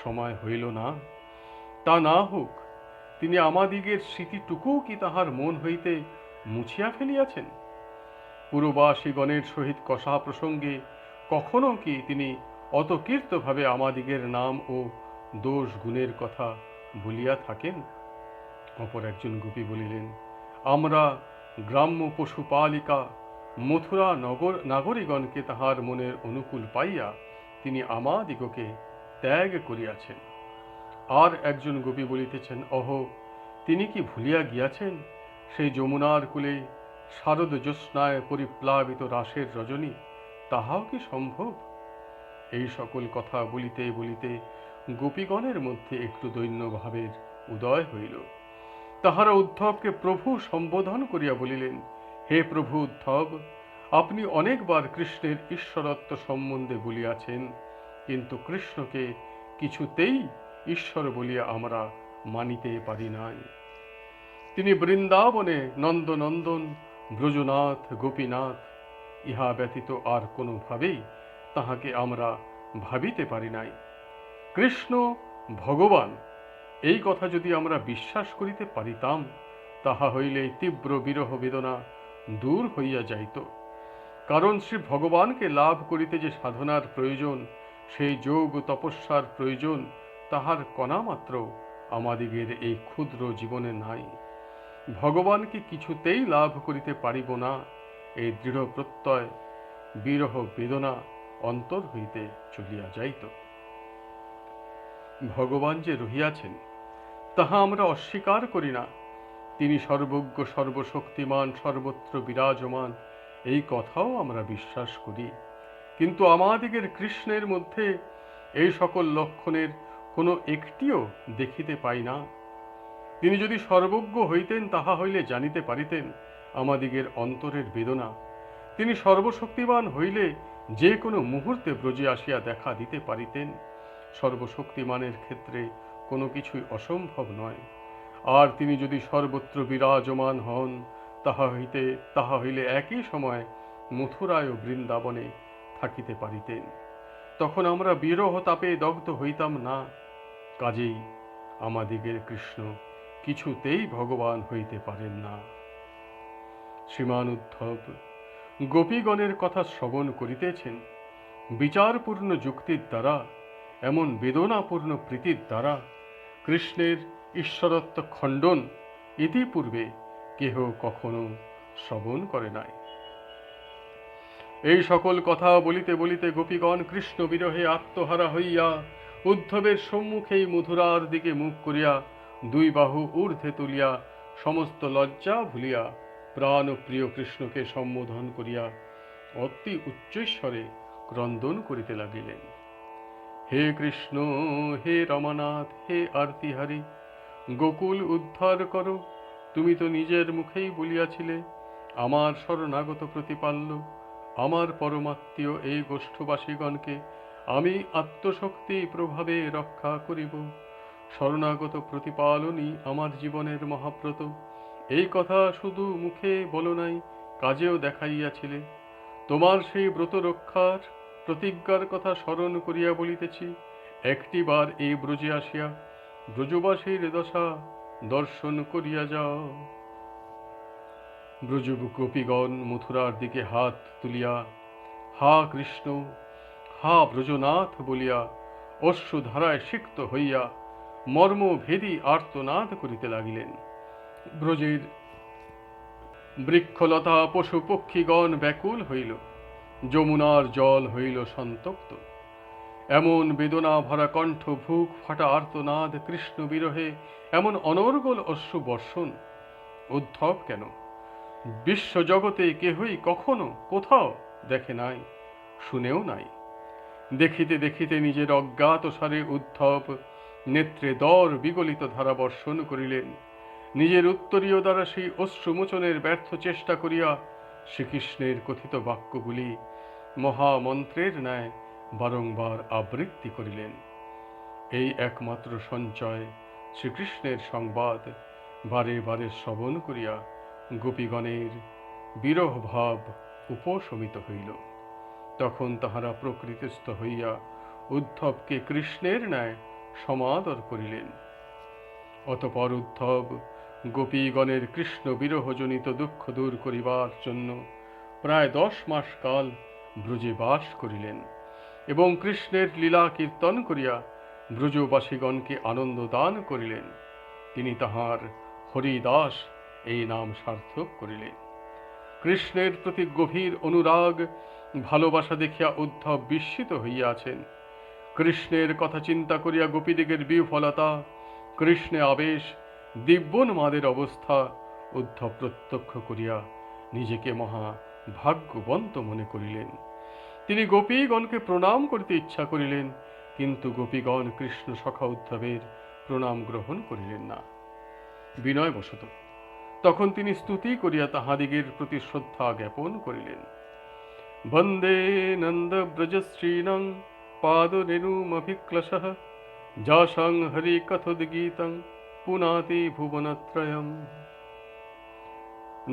সময় হইল না? তা না হোক, তিনি আমাদিগের স্মৃতিটুকু কি তাহার মন হইতে মুছিয়া ফেলিয়াছেন? পুরবাসীগণের সহিত কষা প্রসঙ্গে কখনো কি তিনি অতকীর্তভাবে আমাদিগের নাম ও দোষ গুণের কথা বলিয়া থাকেন? অপর একজন গোপী বলিলেন, আমরা গ্রাম্য পশুপালিকা মথুরা নাগরিগণকে তাহার মনের অনুকূল পাইয়া তিনি আমাদিগকে ত্যাগ করিয়াছেন। আর একজন গোপী বলিতেছেন, অহো, তিনি কি ভুলিয়া গিয়াছেন সেই যমুনার কূলে শারদ জ্যোৎস্নায় পরিপ্লাবিত রাসের রজনী? তাহাও কি সম্ভব? এই সকল কথা বলিতে বলিতে গোপীগণের মধ্যে একটু দৈন্যভাবের উদয় হইল। তাহারা উদ্ধবকে প্রভু সম্বোধন করিয়া বলিলেন, হে প্রভু উদ্ধব, আপনি অনেকবার কৃষ্ণের ঈশ্বরত্ব সম্বন্ধে বলিয়াছেন, কিন্তু কৃষ্ণকে কিছুতেই ঈশ্বর বলিয়া আমরা মানিতে পারি নাই। তিনি বৃন্দাবনে নন্দনন্দন, ব্রজনাথ, গোপীনাথ, ইহা ব্যতীত আর কোনোভাবেই তাহাকে আমরা ভাবিতে পারি নাই। কৃষ্ণ ভগবান, এই কথা যদি আমরা বিশ্বাস করিতে পারিতাম, তাহা হইলে তীব্র বিরহ বেদনা দূর হইয়া যাইত। কারণ শ্রী ভগবানকে লাভ করিতে যে সাধনার প্রয়োজন, সেই যোগ তপস্যার প্রয়োজন, তাহার কণা মাত্র আমাদিগের এই ক্ষুদ্র জীবনে নাই। ভগবানকে কিছুতেই লাভ করিতে পারিব না, এই দৃঢ় প্রত্যয় বিরহ বেদনা অন্তর হইতে চলিয়া যাইত। ভগবান যে রহিয়াছেন তাহা আমরা অস্বীকার করি না। তিনি সর্বজ্ঞ, সর্বশক্তিমান, সর্বত্র বিরাজমান, এই কথাও আমরা বিশ্বাস করি। কিন্তু আমাদিগের কৃষ্ণের মধ্যে এই সকল লক্ষণের কোনো একটিও দেখিতে পাই না। তিনি যদি সর্বজ্ঞ হইতেন, তাহা হইলে জানিতে পারিতেন আমাদিগের অন্তরের বেদনা। তিনি সর্বশক্তিমান হইলে যে কোনো মুহূর্তে ব্রজে আসিয়া দেখা দিতে পারিতেন। সর্বশক্তিমানের ক্ষেত্রে কোনো কিছুই অসম্ভব নয়। আর তিনি যদি সর্বত্র বিরাজমান হন, তাহা হইলে একই সময় মথুরায় ও বৃন্দাবনে থাকিতে পারিতেন। তখন আমরা বিরহ তাপে দগ্ধ হইতাম না। কাজেই আমাদিগের কৃষ্ণ কিছুতেই ভগবান হইতে পারেন না। শ্রীমান উদ্ধব গোপীগণের কথা শ্রবণ করিতেছেন। বিচারপূর্ণ যুক্তির দ্বারা, এমন বেদনাপূর্ণ প্রীতির দ্বারা কৃষ্ণের ঈশ্বরত্ব খণ্ডন ইতিপূর্বে কেহ কখনো শ্রবণ করে নাই। এই সকল কথা বলিতে বলিতে গোপীগণ কৃষ্ণ বিরহে আত্মহারা হইয়া উদ্ধবের সম্মুখেই মধুরার দিকে মুখ করিয়া দুই বাহু ঊর্ধ্বে তুলিয়া সমস্ত লজ্জা ভুলিয়া প্রাণ প্রিয় কৃষ্ণকে সম্বোধন করিয়া অতি উচ্চস্বরে ক্রন্দন করিতে লাগিলেন। হে কৃষ্ণ, হে রমানাথ, হে আরতিহারি, গোকুল উদ্ধার করো। তুমি তো নিজের মুখেই বলিয়াছিলে, আমার শরণাগত প্রতিপাল্য, আমার পরমাত্মীয় এই গোষ্ঠবাসীগণকে আমি আত্মশক্তি প্রভাবে রক্ষা করিব। শরণাগত প্রতিপালনই আমার জীবনের মহাব্রত। এই কথা শুধু মুখে বলো নাই, কাজেও দেখাইয়াছিলে। তোমার সেই ব্রত রক্ষার প্রতিজ্ঞার কথা স্মরণ করিয়া বলিতেছি, একটিবার এই ব্রজে আসিয়া ব্রজবাসীর দশা দর্শন করিয়া যাও। ব্রজ গোপীগণ মথুরার দিকে হাত তুলিয়া হা কৃষ্ণ, হা ব্রজনাথ বলিয়া অশ্রুধারায় সিক্ত হইয়া মর্মভেদী আর্তনাদ করিতে লাগিলেন। ব্রজের বৃক্ষলতা পশু পক্ষীগণ ব্যাকুল হইল, যমুনার জল হইল সন্তপ্ত। এমন বেদনা ভরা কণ্ঠ, বুক ফাটা আর্তনাদ, কৃষ্ণ বিরহে এমন অনর্গল অশ্রু বর্ষণ উদ্ধব কেন বিশ্বজগতে কেহই কখনো কোথাও দেখে নাই, শুনেও নাই। দেখিতে দেখিতে নিজের অজ্ঞাত সারে উদ্ধব নেত্রে দর বিগলিত ধারা বর্ষণ করিলেন। নিজের উত্তরীয় দ্বারা সেই অশ্রুমোচনের ব্যর্থ চেষ্টা করিয়া শ্রীকৃষ্ণের কথিত বাক্যগুলি মহামন্ত্রের ন্যায় বারংবার আবৃত্তি করিলেন। এই একমাত্র সঞ্চয় শ্রীকৃষ্ণের সংবাদ বারে বারে শ্রবণ করিয়া গোপীগণের বিরহ ভাব উপশমিত হইল। তখন তাহারা প্রকৃতিস্থ হইয়া উদ্ধবকে কৃষ্ণের ন্যায় সমাদর করিলেন। অতঃপর উদ্ধব গোপীগণের কৃষ্ণ বিরহজনিত দুঃখ দূর করিবার জন্য প্রায় 10 মাস কাল ব্রজে বাস করিলেন এবং কৃষ্ণের লীলা কীর্তন করিয়া ব্রজবাসীগণকে আনন্দ দান করিলেন। তিনি তাহার হরিদাস এই নাম সার্থক করিলেন। কৃষ্ণের প্রতি গভীর অনুরাগ ভালোবাসা দেখিয়া উদ্ধব বিস্মিত হইয়াছেন। কৃষ্ণের কথা চিন্তা করিয়া গোপীদিগের বিহ্বলতা, কৃষ্ণে আবেশ, দিব্যোন্মাদের অবস্থা উদ্ধব প্রত্যক্ষ করিয়া নিজেকে মহা ভাগ্যবন্ত মনে করিলেন। তিনি গোপীগণকে প্রণাম করিতে ইচ্ছা করিলেন, কিন্তু গোপীগণ কৃষ্ণ সখা উদ্ধবের প্রণাম গ্রহণ করিলেন না। বিনয়বশত তখন তিনি স্তুতি করিয়া তাহাদিগের প্রতি শ্রদ্ধা জ্ঞাপন করিলেন। বন্দে নন্দ ব্রজশ্রীণং পাদরেণুমভিক্লশঃ যাসাং হরি কথোদ্গীতং পুনাতি ভুবনত্রয়ম।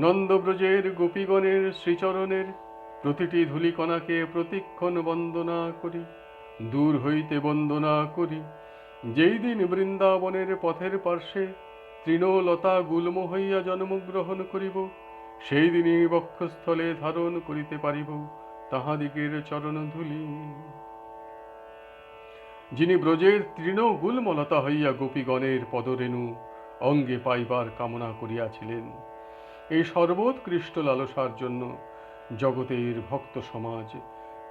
নন্দব্রজের গোপীগণের শ্রীচরণের প্রতিটি ধূলিকণাকে প্রতিক্ষণ বন্দনা করি, দূর হইতে বন্দনা করি, যেই দিন বৃন্দাবনের পথের পার্শ্বে তৃণলতা গুল্ম হইয়া জন্মগ্রহণ করিব, সেই দিনই বক্ষস্থলে ধারণ করিতে পারিব তাহাদিগের চরণধূলি। যিনি ব্রজের তৃণগুল্মলতা হইয়া গোপীগণের পদরেণু অঙ্গে পাইবার কামনা করিয়াছিলেন, এই সর্বোৎকৃষ্ট লালসার জন্য জগতের ভক্ত সমাজ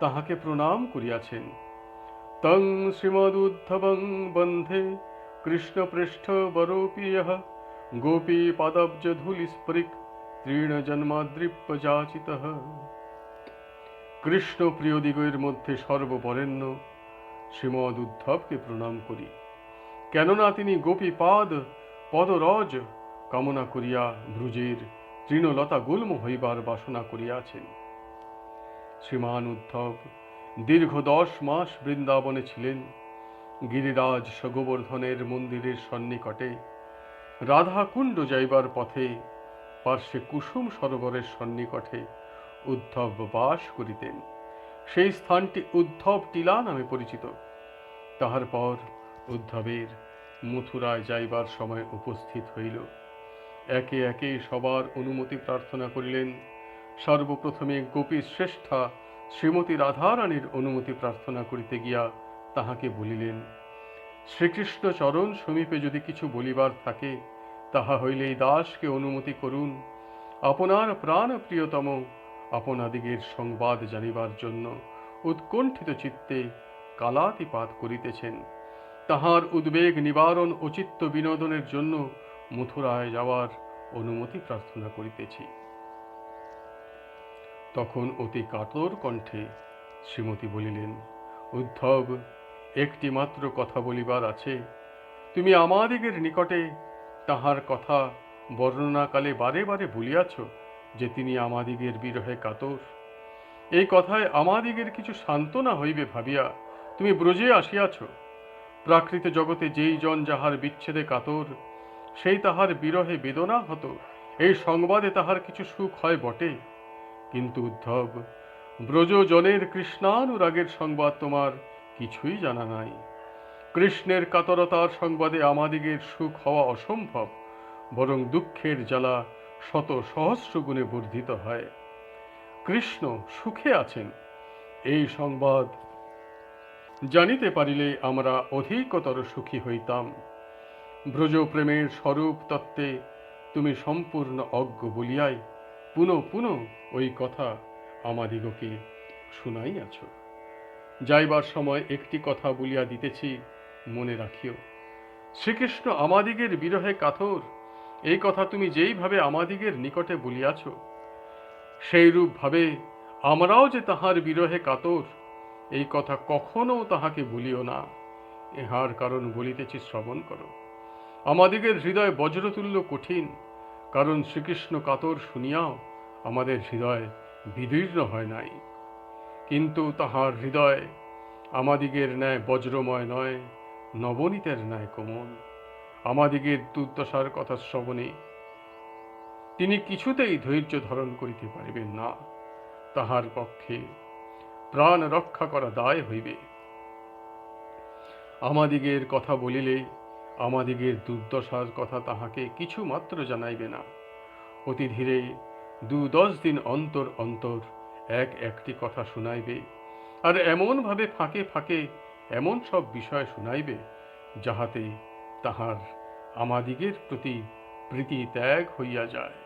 তাহাকে প্রণাম করিয়াছেন। তং শ্রীমদুদ্ধবং বন্ধে কৃষ্ণপৃষ্ঠ বরোপি ইহ গোপী পাদব্জ ধূলিস্পৃক তৃণ জন্মাদ্রিপ্যযাচিতঃ। কৃষ্ণ প্রিয়দিগের মধ্যে সর্ববরেণ্য শ্রীমদ উদ্ধবকে প্রণাম করি, কেননা তিনি গোপী পদরজ কামনা করিয়া ব্রুজের তৃণলতা গুল্ম হইবার বাসনা করিয়াছেন। শ্রীমান উদ্ধব দীর্ঘ 10 মাস বৃন্দাবনে ছিলেন। গিরিরাজ গোবর্ধনের মন্দিরের সন্নিকটে, রাধাকুণ্ড যাইবার পথে পার্শ্বে কুসুম সরোবরের সন্নিকটে উদ্ধব বাস করিতেন। সেই স্থানটি উদ্ধব টিলা নামে পরিচিত। তাহার পর উদ্ধবের মথুরায় যাইবার সময় উপস্থিত হইল। একে একে সবার অনুমতি প্রার্থনা করিলেন। সর্বপ্রথমে গোপী শ্রেষ্ঠা শ্রীমতী রাধারানীর অনুমতি প্রার্থনা করিতে গিয়া তাহাকে বলিলেন, শ্রীকৃষ্ণ চরণ সমীপে যদি কিছু বলিবার থাকে, তাহা হইলে এই দাসকে অনুমতি করুন। আপনার প্রাণ প্রিয়তম আপনাদিগের সংবাদ জানিবার জন্য উৎকণ্ঠিত চিত্তে কালাতিপাত করিতেছেন। তাহার উদ্বেগ নিবারণ ও চিত্ত বিনোদনের জন্য মথুরায় যাওয়ার অনুমতি প্রার্থনা করিতেছি। তখন অতি কাতর কণ্ঠে শ্রীমতী বলিলেন, উদ্ধব, একটি মাত্র কথা বলিবার আছে। তুমি আমাদিগের নিকটে তাহার কথা বর্ণনাকালে বারে বারে বলিয়াছ যে তিনি আমাদিগের বিরহে কাতর। এই কথায় আমাদিগের কিছু সান্ত্বনা হইবে ভাবিয়া তুমি ব্রজে আসিয়াছ। প্রাকৃত জগতে যেই জন যাহার বিচ্ছেদে কাতর, সেই তাহার বিরহে বেদনা হত, এই সংবাদে তাহার কিছু সুখ হয় বটে। কিন্তু উদ্ধব, ব্রজজনের কৃষ্ণানুরাগের সংবাদ তোমার কিছুই জানা নাই। কৃষ্ণের কাতরতার সংবাদে আমাদিগের সুখ হওয়া অসম্ভব, বরং দুঃখের জ্বালা শত সহস্র গুণে বর্ধিত হয়। কৃষ্ণ সুখে আছেন, এই সংবাদ জানিতে পারিলে আমরা অধিকতর সুখী হইতাম। ব্রজপ্রেমের স্বরূপ তত্ত্বে তুমি সম্পূর্ণ অজ্ঞ বলিয়াই পুনঃ পুনঃ ওই কথা আমাদিগকে শুনাইয়াছ। যাইবার সময় একটি কথা বলিয়া দিতেছি, মনে রাখিও। শ্রীকৃষ্ণ আমাদিগের বিরহে কাতর, এই কথা তুমি যেইভাবে আমাদিগের নিকটে বলিয়াছ, সেইরূপ ভাবে আমরাও যে তাহার বিরহে কাতর, এই কথা কখনো তাহাকে বলিও না। ইহার কারণ বলিতেছি, শ্রবণ করো। আমাদিগের হৃদয় বজ্রতুল্য কঠিন, কারণ শ্রীকৃষ্ণ কাতর শুনিয়াও আমাদের হৃদয় বিদীর্ণ হয় নাই। কিন্তু তাহার হৃদয় আমাদিগের ন্যায় বজ্রময় নয়, নবনীতের ন্যায় কোমল। আমাদিগের দুর্দশার কথা শ্রবণে তিনি কিছুতেই ধৈর্য ধারণ করিতে পারিবেন না। তাহার পক্ষে প্রাণ রক্ষা করা দায় হইবে। আমাদিগের কথা বলিলে আমাদিগের দুর্দশার কথা তাহাকে কিছু মাত্র জানাইবে না। অতি ধীরে 2-10 দিন অন্তর অন্তর একটি কথা শুনাইবে, আর এমন ভাবে ফাঁকে ফাঁকে এমন সব বিষয় শুনাইবে, যাহাতে তাহার আমাদিগের প্রতি প্রীতি ত্যাগ হইয়া যায়।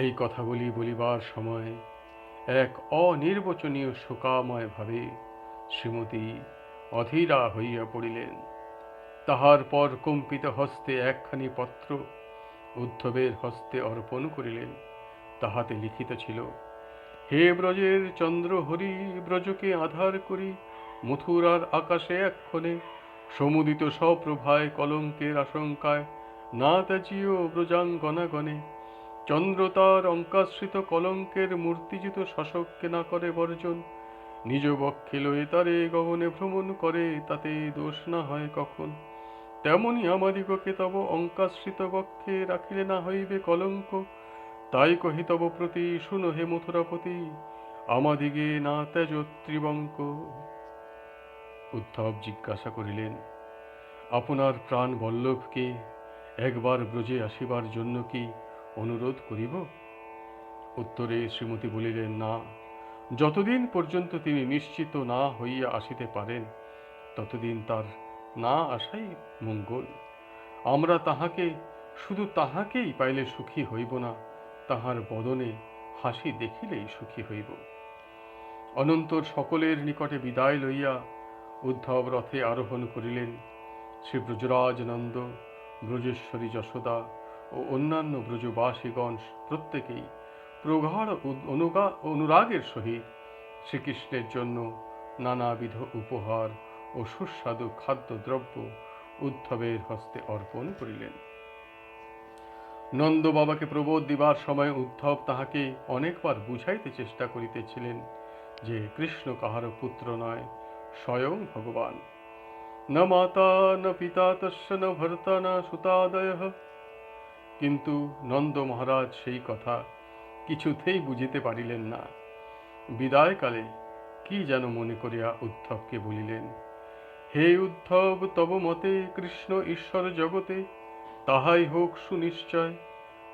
এই কথাগুলি বলিবার সময় এক অনির্বচনীয় শোকাময় ভাবে শ্রীমতী অধীরা হইয়া পড়িলেন। তাহার পর কম্পিত হস্তে একখানি পত্র উদ্ধবের হস্তে অর্পণ করিলেন। তাহাতে লিখিত ছিল, হে ব্রজের চন্দ্র হরি, ব্রজকে আধার করি মথুরার আকাশে এক্ষণে সমুদিত সপ্রভায় কলঙ্কের আশঙ্কায় না ত্যাজিও ব্রজাঙ্গনাগণে। চন্দ্র তার অঙ্কাশ্রিত কলঙ্কের মূর্তিজিত শাসককে না করে বর্জন, নিজ বক্ষে লয়ে তারে গগনে ভ্রমণ করে, তাতে দোষ না হয় কখন। তেমনি আমাদিগকে তব অঙ্কাশ্রিত বক্ষে রাখিলে না হইবে কলঙ্ক। তাই কহি তব প্রতি, শুনো হে মথুরাপতি, আমাদিগে না ত্যাজ ত্রিবঙ্ক। উদ্ধব জিজ্ঞাসা করিলেন, আপনার প্রাণ বল্লভকে একবার ব্রজে আসিবার জন্য কি অনুরোধ করিব? উত্তরে শ্রীমতী বলিলেন, না, যতদিন পর্যন্ত তিনি নিশ্চিত না হইয়া আসিতে পারেন ততদিন তার না আসাই মঙ্গল। আমরা তাহাকে, শুধু তাহাকেই পাইলে সুখী হইব না, তাহার বদনে হাসি দেখিলেই সুখী হইব। অনন্তর সকলের নিকটে বিদায় লইয়া উদ্ধব রথে আরোহণ করিলেন। শ্রী ব্রজরাজ নন্দ, ব্রজেশ্বরী যশোদা ও অন্যান্য ব্রজবাসীগণ প্রত্যেকেই প্রগাঢ় অনুরাগের সহিত শ্রীকৃষ্ণের জন্য নানাবিধ উপহার ও সুস্বাদু খাদ্যদ্রব্য উদ্ধবের হস্তে অর্পণ করিলেন। নন্দ বাবাকে প্রবোধ দিবার সময় উদ্ধব তাহাকে অনেকবার বুঝাইতে চেষ্টা করিতেছিলেন যে কৃষ্ণ কাহারও পুত্র নয়, স্বয়ং ভগবান। না মাতা না পিতা তস্য না ভর্তা না সুতাদয়ঃ। কিন্তু নন্দ মহারাজ সেই কথা কিছুতেই বুঝিতে পারিলেন না। বিদায়কালে কি যেন মনে করিয়া উদ্ধবকে বলিলেন, হে উদ্ধব, তব মতে কৃষ্ণ ঈশ্বর জগতে, তাহাই হোক সুনিশ্চয়।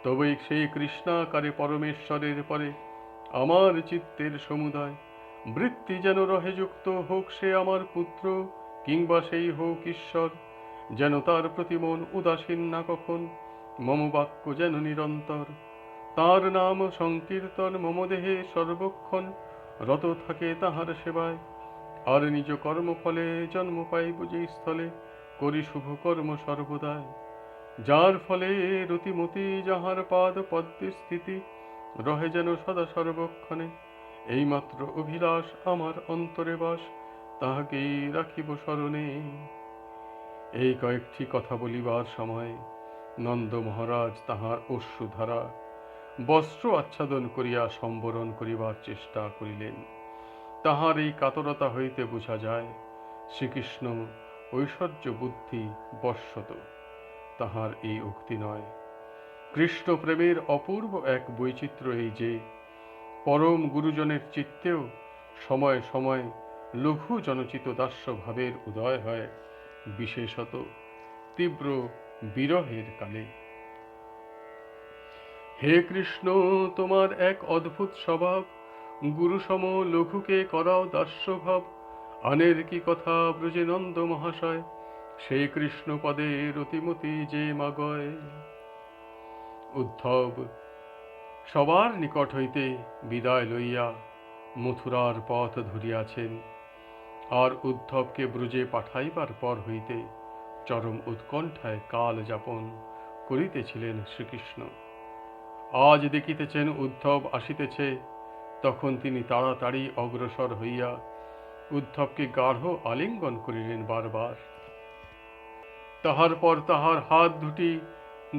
তবে সেই কৃষ্ণাকারে পরমেশ্বরের পরে আমার চিত্তের সমুদয় বৃত্তি যেন রহে যুক্ত, হোক সে আমার পুত্র কিংবা সেই হোক ঈশ্বর, যেন তার প্রতি মন উদাসীন না কখন, মম বাক্য যেন নিরন্তর তার নাম সংকীর্তন মম দেহে সর্বক্ষণ রত থাকে তাহার সেবায়। আর নিজ কর্মফলে জন্ম পাইব যে স্থলে, করি শুভ কর্ম সর্বদাই। যার ফলে রতিমতি যাহার পাদ পদ্মে স্থিতি, রহে যেন সদা সর্বক্ষণে। এইমাত্র অভিলাষ আমার অন্তরে বাস, তাহাকেই রাখিব স্মরণে। এই কয়েকটি কথা বলিবার সময় নন্দ মহারাজ তাহার অশ্রুধারা বস্ত্র আচ্ছাদন করিয়া সম্বরণ করিবার চেষ্টা করিলেন। তাহার এই কাতরতা হইতে বোঝা যায় শ্রীকৃষ্ণ ঐশ্বর্য বুদ্ধি বশত। তাহার এই উক্তি নয়। কৃষ্ণ প্রেমের অপূর্ব এক বৈচিত্র্য এই যে পরম গুরুজনের চিত্তেও সময় সময় লঘু জনচিত দাস্য ভাবের উদয় হয়, বিশেষত তীব্র বিরহের কালে। হে কৃষ্ণ, তোমার এক অদ্ভুত স্বভাব, গুরুসম লঘুকে করাও দাস্যভাব। আনের কি কথা ব্রজে নন্দ মহাশয়, সেই কৃষ্ণ পদে রতিমতি যে মাগয়। উদ্ধব সবার নিকট হইতে বিদায় লইয়া মথুরার পথ ধরিয়াছেন, আর উদ্ধবকে ব্রজে পাঠাইবার পর হইতে চরম উৎকণ্ঠায় কাল যাপন করিতেছিলেন শ্রীকৃষ্ণ। আজ দেখিতেছেন উদ্ধব আসিতেছে, তখন তিনি তাড়াতাড়ি অগ্রসর হইয়া উদ্ধবকে গাঢ় আলিঙ্গন করিলেন বারবার। তাহার পর তাহার হাত দুটি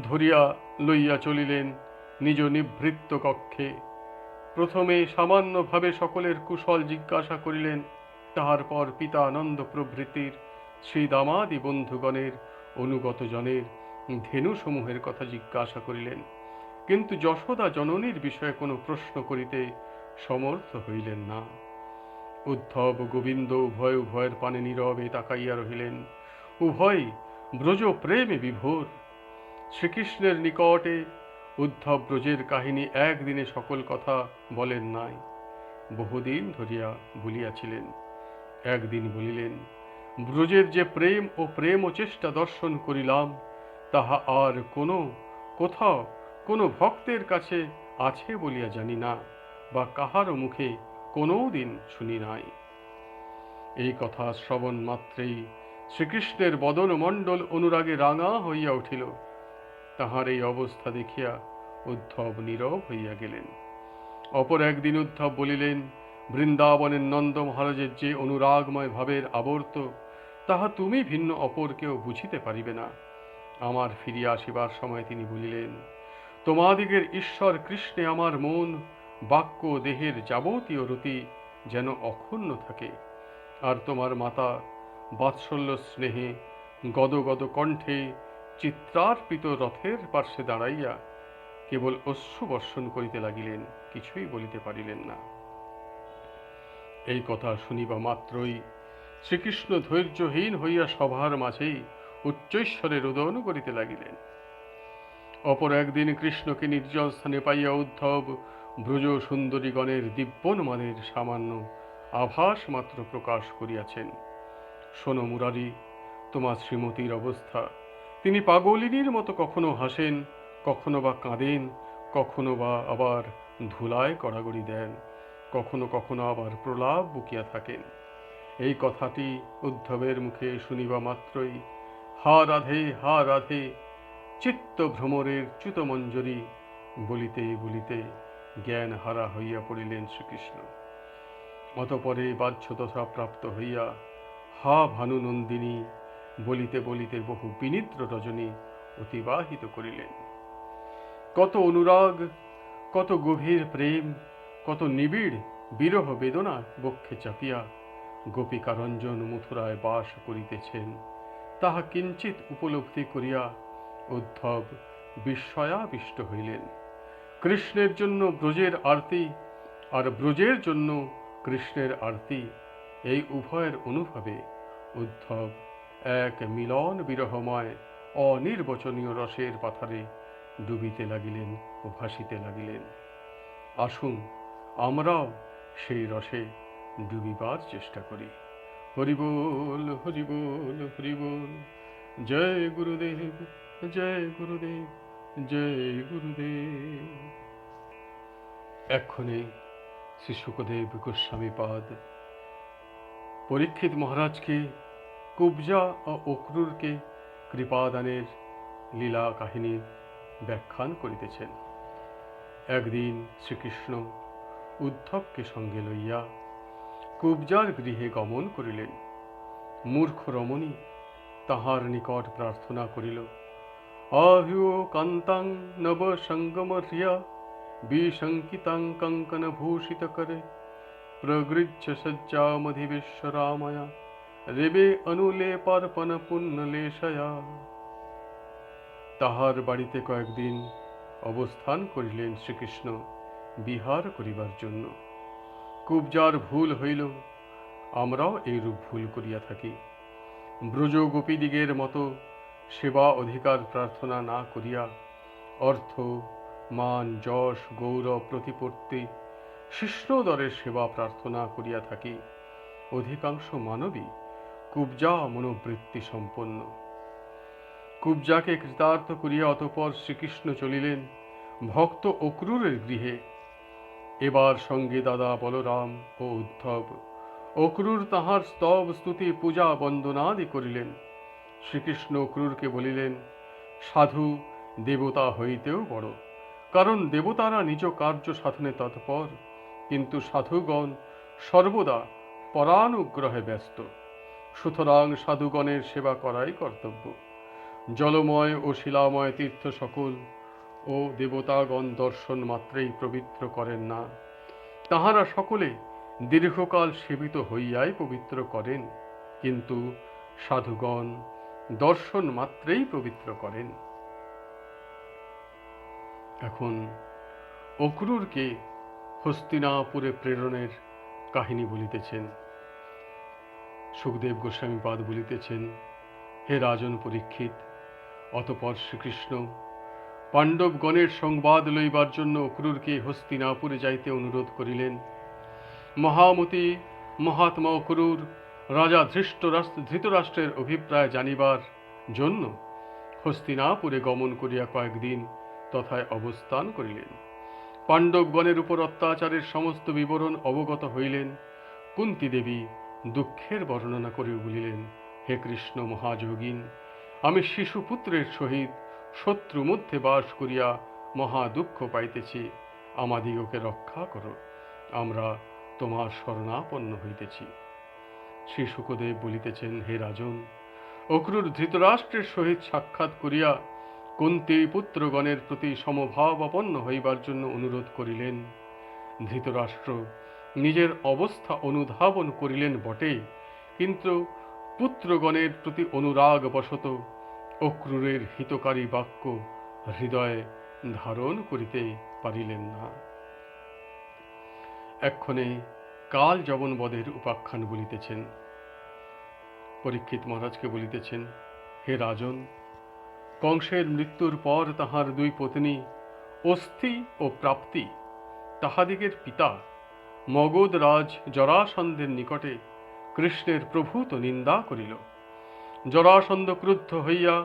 ধরিয়া লইয়া চলিলেন নিজ নিভৃত্ত কক্ষে। প্রথমে সামান্যভাবে সকলের কুশল জিজ্ঞাসা করিলেন, তাহার পর পিতা আনন্দ প্রভৃতির শ্রীদামাদি বন্ধুগণের অনুগত জনের ধেনুসমূহের কথা জিজ্ঞাসা করিলেন, কিন্তু যশোদা জননীর বিষয়ে কোনো প্রশ্ন করিতে সমর্থ হইলেন না। উদ্ধব গোবিন্দ উভয় উভয়ের পানে নীরবে তাকাইয়া রহিলেন। উভয় ব্রজ প্রেমে বিভোর। শ্রীকৃষ্ণের নিকটে উদ্ধব ব্রজের কাহিনী একদিনে সকল কথা বলেন নাই, বহুদিন ধরিয়া বলিয়াছিলেন। একদিন বলিলেন, ব্রজের যে প্রেম ও প্রেম ও চেষ্টা দর্শন করিলাম, তাহা আর কোথাও কোনো ভক্তের কাছে আছে বলিয়া জানি না, বা কাহারও মুখে কোনো দিন শুনি নাই। এই কথা শ্রবণ মাত্রেই শ্রীকৃষ্ণের বদন মণ্ডল অনুরাগে রাঙা হইয়া উঠিল। তাহার এই অবস্থা দেখিয়া উদ্ধব নীরব হইয়া গেলেন। অপর একদিন উদ্ধব বলিলেন, বৃন্দাবনের নন্দ মহারাজের যে অনুরাগময় ভাবের আবর্ত, তাহা তুমি ভিন্ন অপর কেউ বুঝিতে পারিবে না। আমার ফিরিয়া আসিবার সময় তিনি বলিলেন, তোমাদিগের ঈশ্বর কৃষ্ণে আমার মন, বাক্য, দেহের যাবতীয় রতি যেন অক্ষুণ্ণ থাকে। আর তোমার মাতা বাৎসল্য স্নেহে গদগদ কণ্ঠে চিত্রার্পিত রথের পার্শ্বে দাঁড়াইয়া কেবল অশ্রু বর্ষণ করিতে লাগিলেন, কিছুই বলিতে পারিলেন না। এই কথা শুনিবা মাত্রই শ্রীকৃষ্ণ ধৈর্যহীন হইয়া সভার মাঝেই উচ্চৈশ্বরে রোদন করিতে লাগিলেন। অপর একদিন কৃষ্ণকে নির্জন স্থানে পাইয়া উদ্ধব ব্রজ সুন্দরীগণের দিব্যন্মানের সামান্য আভাস মাত্র প্রকাশ করিয়াছেন। শোনো মুরারি, তোমার শ্রীমতীর অবস্থা। তিনি পাগলিনীর মতো কখনো হাসেন, কখনো বা কাঁদেন, কখনো বা আবার ধুলায় কড়াগড়ি দেন, কখনো কখনো আবার প্রলাপ বুকিয়া থাকেন। এই কথাটি উদ্ধবের মুখে শুনিবা মাত্রই হা রাধে হা রাধে চিত্ত ভ্রমরের চ্যুতমঞ্জরি বলিতে বলিতে জ্ঞান হারা হইয়া পড়িলেন শ্রীকৃষ্ণ। অতপরে বাহ্যদশা প্রাপ্ত হইয়া হা ভানু নন্দিনী বলিতে বলিতে বহু বিনিদ্র রজনী অতিবাহিত করিলেন। কত অনুরাগ, কত গভীর প্রেম, কত নিবিড় বিরহ বেদনা বক্ষে চাপিয়া গোপিকারঞ্জন মথুরায় বাস করিতেছেন, তাহা কিঞ্চিত উপলব্ধি করিয়া উদ্ধব বিস্ময়াবিষ্ট হইলেন। কৃষ্ণের জন্য ব্রজের আরতি আর ব্রজের জন্য কৃষ্ণের আরতি, এই উভয়ের অনুভবে উদ্ধব এক মিলন বিরহময় অনির্বচনীয় রসের পাথারে ডুবিতে লাগিলেন ও ভাসিতে লাগিলেন। আসুন আমরাও সেই রসে ডুবিবার চেষ্টা করি। হরিবোল হরিবোল হরিবোল। জয় গুরুদেব, জয় গুরুদেব, জয় গুরুদেব। এক্ষণে শ্রী শুকদেব গোস্বামীপাদ পরীক্ষিত মহারাজকে কুব্জা ও অক্রূরকে কৃপাদানের লীলা কাহিনী ব্যাখ্যান করিতেছেন। একদিন শ্রীকৃষ্ণ উদ্ধবকে সঙ্গে লইয়া কুব্জার গৃহে গমন করিলেন। মূর্খ রমণী তাহার নিকট প্রার্থনা করিল, আহিও কান্তাং নব সঙ্গমর্য়া বিশঙ্কিতাং কঙ্কন ভূষিত করে প্রগৃহ্য সজ্জামধিবেশ্বরাময়া রেবে অনুলেপার্পণ পুণ্যলেশয়া। তাহার বাড়িতে কয়েকদিন অবস্থান করিলেন শ্রীকৃষ্ণ বিহার করিবার জন্য। কুব্জার ভুল হইল, আমরাও এইরূপ ভুল করিয়া থাকি। ব্রজ গোপীদিগের মতো সেবা অধিকার প্রার্থনা না করিয়া অর্থ, মান, যশ, গৌরব, প্রতিপত্তি, শিষ্যদরের সেবা প্রার্থনা করিয়া থাকি। অধিকাংশ মানবী কুব্জা মনোবৃত্তি সম্পন্ন। কুব্জাকে কৃতার্থ করিয়া অতঃপর শ্রীকৃষ্ণ চলিলেন ভক্ত অক্রূরের গৃহে। এবার সঙ্গে দাদা বলরাম ও উদ্ধব। অক্রূর তাহার স্তব স্তুতি পূজা বন্দনাদি করিলেন। শ্রীকৃষ্ণ অক্রূরকে বলিলেন, সাধু দেবতা হইতেও বড়, কারণ দেবতারা নিজ কার্য সাধনে তৎপর, কিন্তু সাধুগণ সর্বদা পরানুগ্রহে ব্যস্ত। সুতরাং সাধুগণের সেবা করাই কর্তব্য। জলময় ও শিলাময় তীর্থ সকল ও দেবতাগণ দর্শন মাত্রেই পবিত্র করেন না, তাহারা সকলে দীর্ঘকাল সেবিত হইয়াই পবিত্র করেন, কিন্তু সাধুগণ দর্শন মাত্রেই পবিত্র করেন। এখন অক্রূরকে হস্তিনাপুরে প্রেরণের কাহিনী বলিতেছেন। সুখদেব গোস্বামীপাদ বলিতেছেন, হে রাজন পরীক্ষিত, অতঃপর শ্রীকৃষ্ণ পাণ্ডবগণের সংবাদ লইবার জন্য অক্রূরকে হস্তিনাপুরে যাইতে অনুরোধ করিলেন। মহামতি মহাত্মা অক্রূর রাজা ধৃতরাষ্ট্রের অভিপ্রায় জানিবার জন্য হস্তিনাপুরে গমন করিয়া কয়েকদিন তথায় অবস্থান করিলেন। পাণ্ডবগণের উপর অত্যাচারের সমস্ত বিবরণ অবগত হইলেন। কুন্তী দেবী দুঃখের বর্ণনা করে বলিলেন, হে কৃষ্ণ মহাযোগীন, আমি শিশুপুত্রের সহিত শত্রু মধ্যে বাস করিয়া মহা দুঃখ পাইতেছি। আমাদিগকে রক্ষা করো, আমরা তোমার শরণাপন্ন হইতেছি। শ্রী শুকদেব বলিতেছেন, হে রাজন, অক্রূর ধৃতরাষ্ট্রের সহিত সাক্ষাৎ করিয়া কুন্তী পুত্রগণের প্রতি সমভাবাপন্ন হইবার জন্য অনুরোধ করিলেন। ধৃতরাষ্ট্র নিজের অবস্থা অনুধাবন করিলেন বটে, কিন্তু পুত্রগণের প্রতি অনুরাগ বশত অক্রূরের হিতকারী বাক্য হৃদয়ে ধারণ করিতে পারিলেন না। এক্ষণে কাল যবনবধের উপাখ্যান বলিতেছেন। পরীক্ষিত মহারাজকে বলিতেছেন, হে রাজন, কংসের মৃত্যুর পর তাহার দুই পত্নী অস্থি ও প্রাপ্তি তাহাদিগের পিতা মগধ রাজ জরাসন্ধের নিকটে কৃষ্ণের প্রভূত নিন্দা করিল। জরাসন্ধ ক্রুদ্ধ হইয়া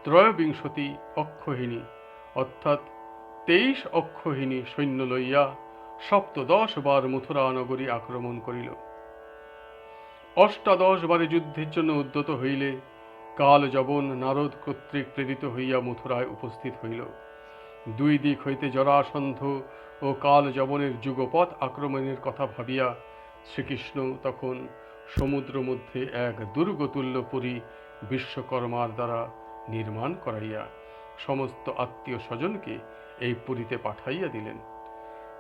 ত্রয়োবিংশতি অক্ষহিনী অর্থাৎ 23 অক্ষহিনী সৈন্য লইয়া 17 বার মথুরা নগরী আক্রমণ করিল। 18 বারে যুদ্ধের জন্য উদ্যত হইলে কাল যবন নারদ কর্তৃক প্রেরিত হইয়া মথুরায় উপস্থিত হইল। দুই দিক হইতে জরাসন্ধ ও কাল যবনের যুগপৎ আক্রমণের কথা ভাবিয়া শ্রীকৃষ্ণ তখন সমুদ্র মধ্যে এক দুর্গতুল্য পুরী বিশ্বকর্মার দ্বারা নির্মাণ করাইয়া সমস্ত আত্মীয় স্বজনকে এই পুরীতে পাঠাইয়া দিলেন।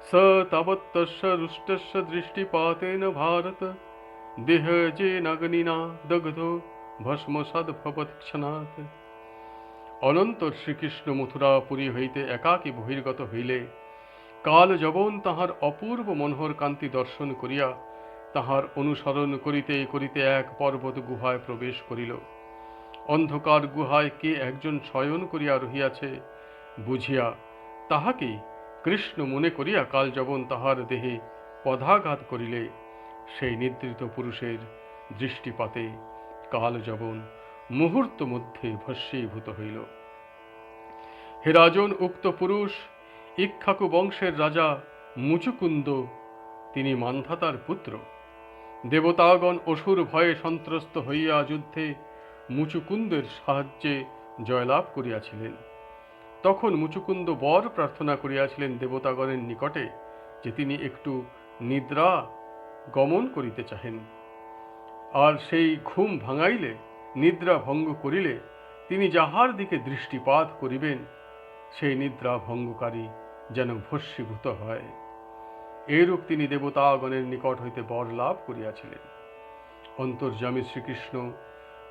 স তাবত্তস্য রুষ্টস্য দৃষ্টিপাতেন ভারত দেহ যে নাগনিনা দগ্ধ ভস্মসাদ্ভবৎ ক্ষণাৎ। অনন্তর শ্রীকৃষ্ণ মথুরাপুরী হইতে একাকী বহির্গত হইলে কাল যবন তাহার অপূর্ব মনোহর কান্তি দর্শন করিয়া তাহার অনুসরণ করিতে করিতে এক পর্বত গুহায় প্রবেশ করিল। অন্ধকার গুহায় কে একজন শয়ন করিয়া রহিয়াছে বুঝিয়া তাহাকে কৃষ্ণ মনে করিয়া কাল যবন তাহার দেহে পদাঘাত করিলে সেই নিদ্রিত পুরুষের দৃষ্টিপাতে কাল যবন মুহূর্ত মধ্যে ভস্মীভূত হইল। হে রাজন, উক্ত পুরুষ ইক্ষ্বাকু বংশের রাজা মুচুকুন্দ, তিনি মান্ধাতার পুত্র। দেবতাগণ অসুর ভয়ে সন্ত্রস্ত হইয়া যুদ্ধে মুচুকুন্দের সাহায্যে জয়লাভ করিয়াছিলেন। তখন মুচুকুন্দ বর প্রার্থনা করিয়াছিলেন দেবতাগণের নিকটে যে তিনি একটু নিদ্রা গমন করিতে চাহেন, আর সেই ঘুম ভাঙাইলে নিদ্রা ভঙ্গ করিলে তিনি যাহার দিকে দৃষ্টিপাত করিবেন সেই নিদ্রা ভঙ্গকারী যেন ভস্মীভূত হয়। এইরূপ তিনি দেবতাগণের নিকট হইতে বর লাভ করিয়াছিলেন। অন্তর্যামী শ্রীকৃষ্ণ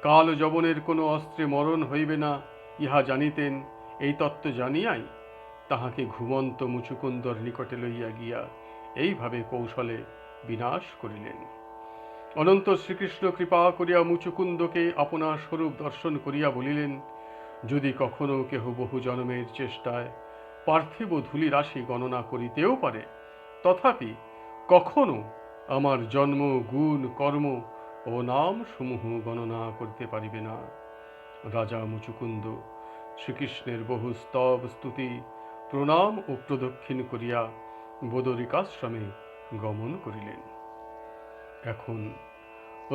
কাল যবনের কোনো অস্ত্রে মরণ হইবে না ইহা জানিতেন। এই তত্ত্ব জানিয়াই তাহাকে ঘুমন্ত মুচুকুন্দর নিকটে লইয়া গিয়া এইভাবে কৌশলে বিনাশ করিলেন। অনন্ত শ্রীকৃষ্ণ কৃপা করিয়া মুচুকুন্দকে আপনার স্বরূপ দর্শন করিয়া বলিলেন, যদি কখনো কেহ বহু জন্মের চেষ্টায় পার্থিব ধূলি রাশি গণনা করিতেও পারে, তথাপি কখনো আমার জন্ম, গুণ, কর্ম ও নাম সমূহ গণনা করতে পারিবে না। রাজা মুচুকুন্দ শ্রীকৃষ্ণের বহু স্তব স্তুতি প্রণাম ও প্রদক্ষিণ করিয়া বদরিকাশ্রমে গমন করিলেন। এখন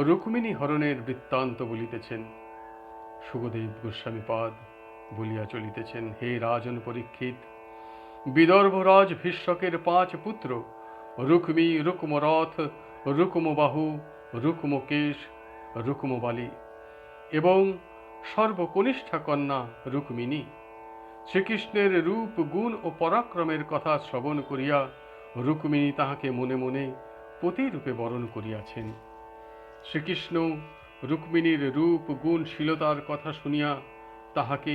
রুক্মিণী হরণের বৃত্তান্ত বলিতেছেন। সুখদেব গোস্বামীপাদ বলিয়া চলিতেছেন, হে রাজন পরীক্ষিত, বিদর্ভরাজ ভীষ্মকের 5 পুত্র রুক্মী, রুক্মরথ, রুক্মবাহু, রুক্মকেশ, রুক্মবালী এবং সর্বকনিষ্ঠা কন্যা রুক্মিণী শ্রীকৃষ্ণের রূপ, গুণ ও পরাক্রমের কথা শ্রবণ করিয়া রুক্মিণী তাহাকে মনে মনে পতিরূপে বরণ করিয়াছেন। শ্রীকৃষ্ণ রুক্মিণীর রূপ, গুণ, শীলতার কথা শুনিয়া তাহাকে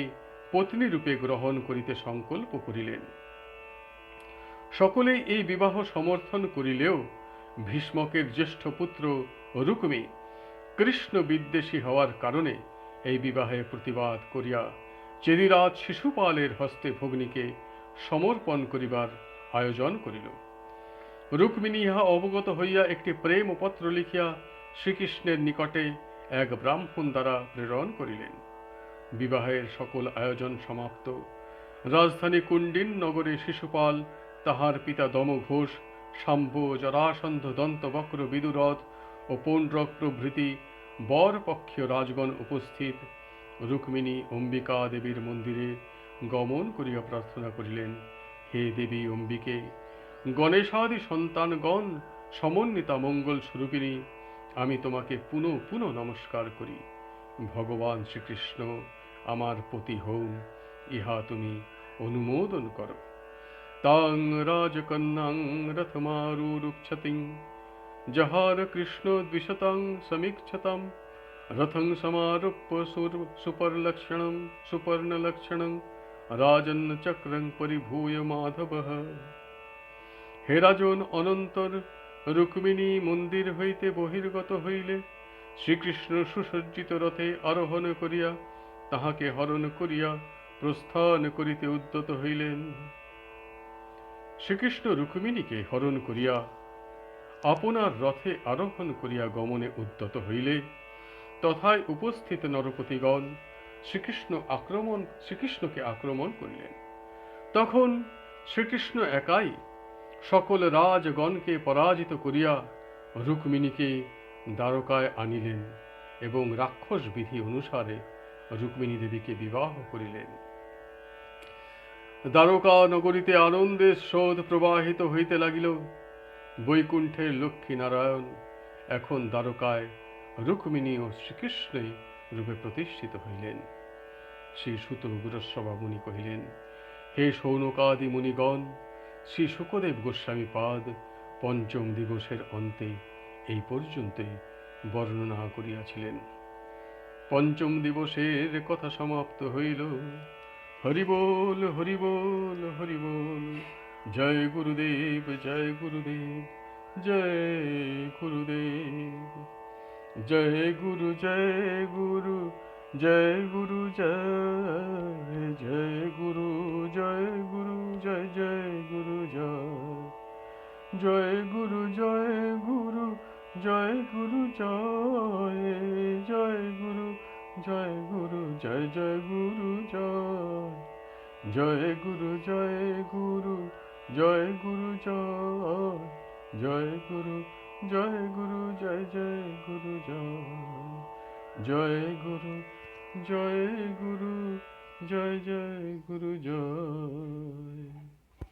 পত্নীরূপে গ্রহণ করিতে সংকল্প করিলেন। সকলেই এই বিবাহ সমর্থন করিলেও ভীষ্মকের জ্যেষ্ঠ পুত্র রুক্মী কৃষ্ণ বিদ্বেষী হওয়ার কারণে এই বিবাহে প্রতিবাদ করিয়া চেদিরাজ শিশুপালের হস্তে ভগ্নীকে সমর্পণ করিবার আয়োজন করিল। রুক্মিণী ইহা অবগত হইয়া একটি প্রেম পত্র লিখিয়া শ্রীকৃষ্ণের নিকটে এক ব্রাহ্মণ দ্বারা প্রেরণ করিলেন। বিবাহের সকল আয়োজন সমাপ্ত। রাজধানী কুণ্ডিন নগরে শিশুপাল, তাহার পিতা দমঘোষ, শাম্ভ, জরাসন্ধ, দন্তবক্র, বিদুরথ ও পৌণ্ড্রক প্রভৃতি বরপক্ষীয় রাজগণ উপস্থিত। রুক্মিণী অম্বিকা দেবীর মন্দিরে গমন করিয়া প্রার্থনা করিলেন, হে দেবী অম্বিকে, গণেশাদি সন্তানগণ সমন্বিতা মঙ্গল স্বরূপিণী, আমি তোমাকে পুনঃ পুনঃ নমস্কার করি। ভগবান শ্রীকৃষ্ণ আমার পতি হউন, ইহা তুমি অনুমোদন করো। তাং রাজকন্যাং রথমারুরুক্ষতিং জহার কৃষ্ণ দ্বিশতাং সমীক্ষতাম রথং সমারূপ্য সুপর্লক্ষণং সুপর্ণলক্ষণং রাজন চক্রং পরিভূয় মাধবঃ। হে রাজন, অনন্তর রুক্মিণী মন্দির হইতে বহির্গত হইলে শ্রীকৃষ্ণ সুসজ্জিত রথে আরোহণ করিয়া তাহাকে হরণ করিয়া প্রস্থান করিতে উদ্যত হইলেন। শ্রীকৃষ্ণ রুক্মিণীকে হরণ করিয়া আপনার রথে আরোহণ করিয়া গমনে উদ্যত হইলে তথায় উপস্থিত নরপতিগণ শ্রীকৃষ্ণকে আক্রমণ করিলেন। তখন শ্রীকৃষ্ণ একাই সকল রাজগণকে পরাজিত করিয়া রুক্মিণীকে দ্বারকায় আনিলেন এবং রাক্ষস বিধি অনুসারে রুক্মিণী দেবীকে বিবাহ করিলেন। দ্বারকা নগরীতে আনন্দের স্রোত প্রবাহিত হইতে লাগিল। বৈকুণ্ঠের লক্ষ্মী নারায়ণ এখন দ্বারকায় রুক্মিণী ও শ্রীকৃষ্ণে রূপে প্রতিষ্ঠিত হইলেন। শ্রী সুত গুরুশ্রবা মুনি কহিলেন, হে শৌনকাদি মুনিগণ, শ্রী শুকদেব গোস্বামী পাদ পঞ্চম দিবসের অন্তে এই পর্যন্তই বর্ণনা করিয়াছিলেন। পঞ্চম দিবসের কথা সমাপ্ত হইল। হরি বল, হরি বল, হরি বল। জয় গুরুদেব, জয় গুরুদেব, জয় গুরুদেব। জয় গুরু, জয় গুরু, জয় গুরু, জয় জয় গুরু, জয় গুরু, জয় জয় গুরু, জয় জয় গুরু, জয় গুরু, জয় গুরু, জয় জয় গুরু, জয় গুরু, জয় জয় গুরু, জয় জয় গুরু, জয় গুরু, জয় গুরু, জয় জয় গুরু, জয় গুরু, জয় জয় গুরু, জয় গুরু, জয় গুরু, জয় জয় গুরু, জয়।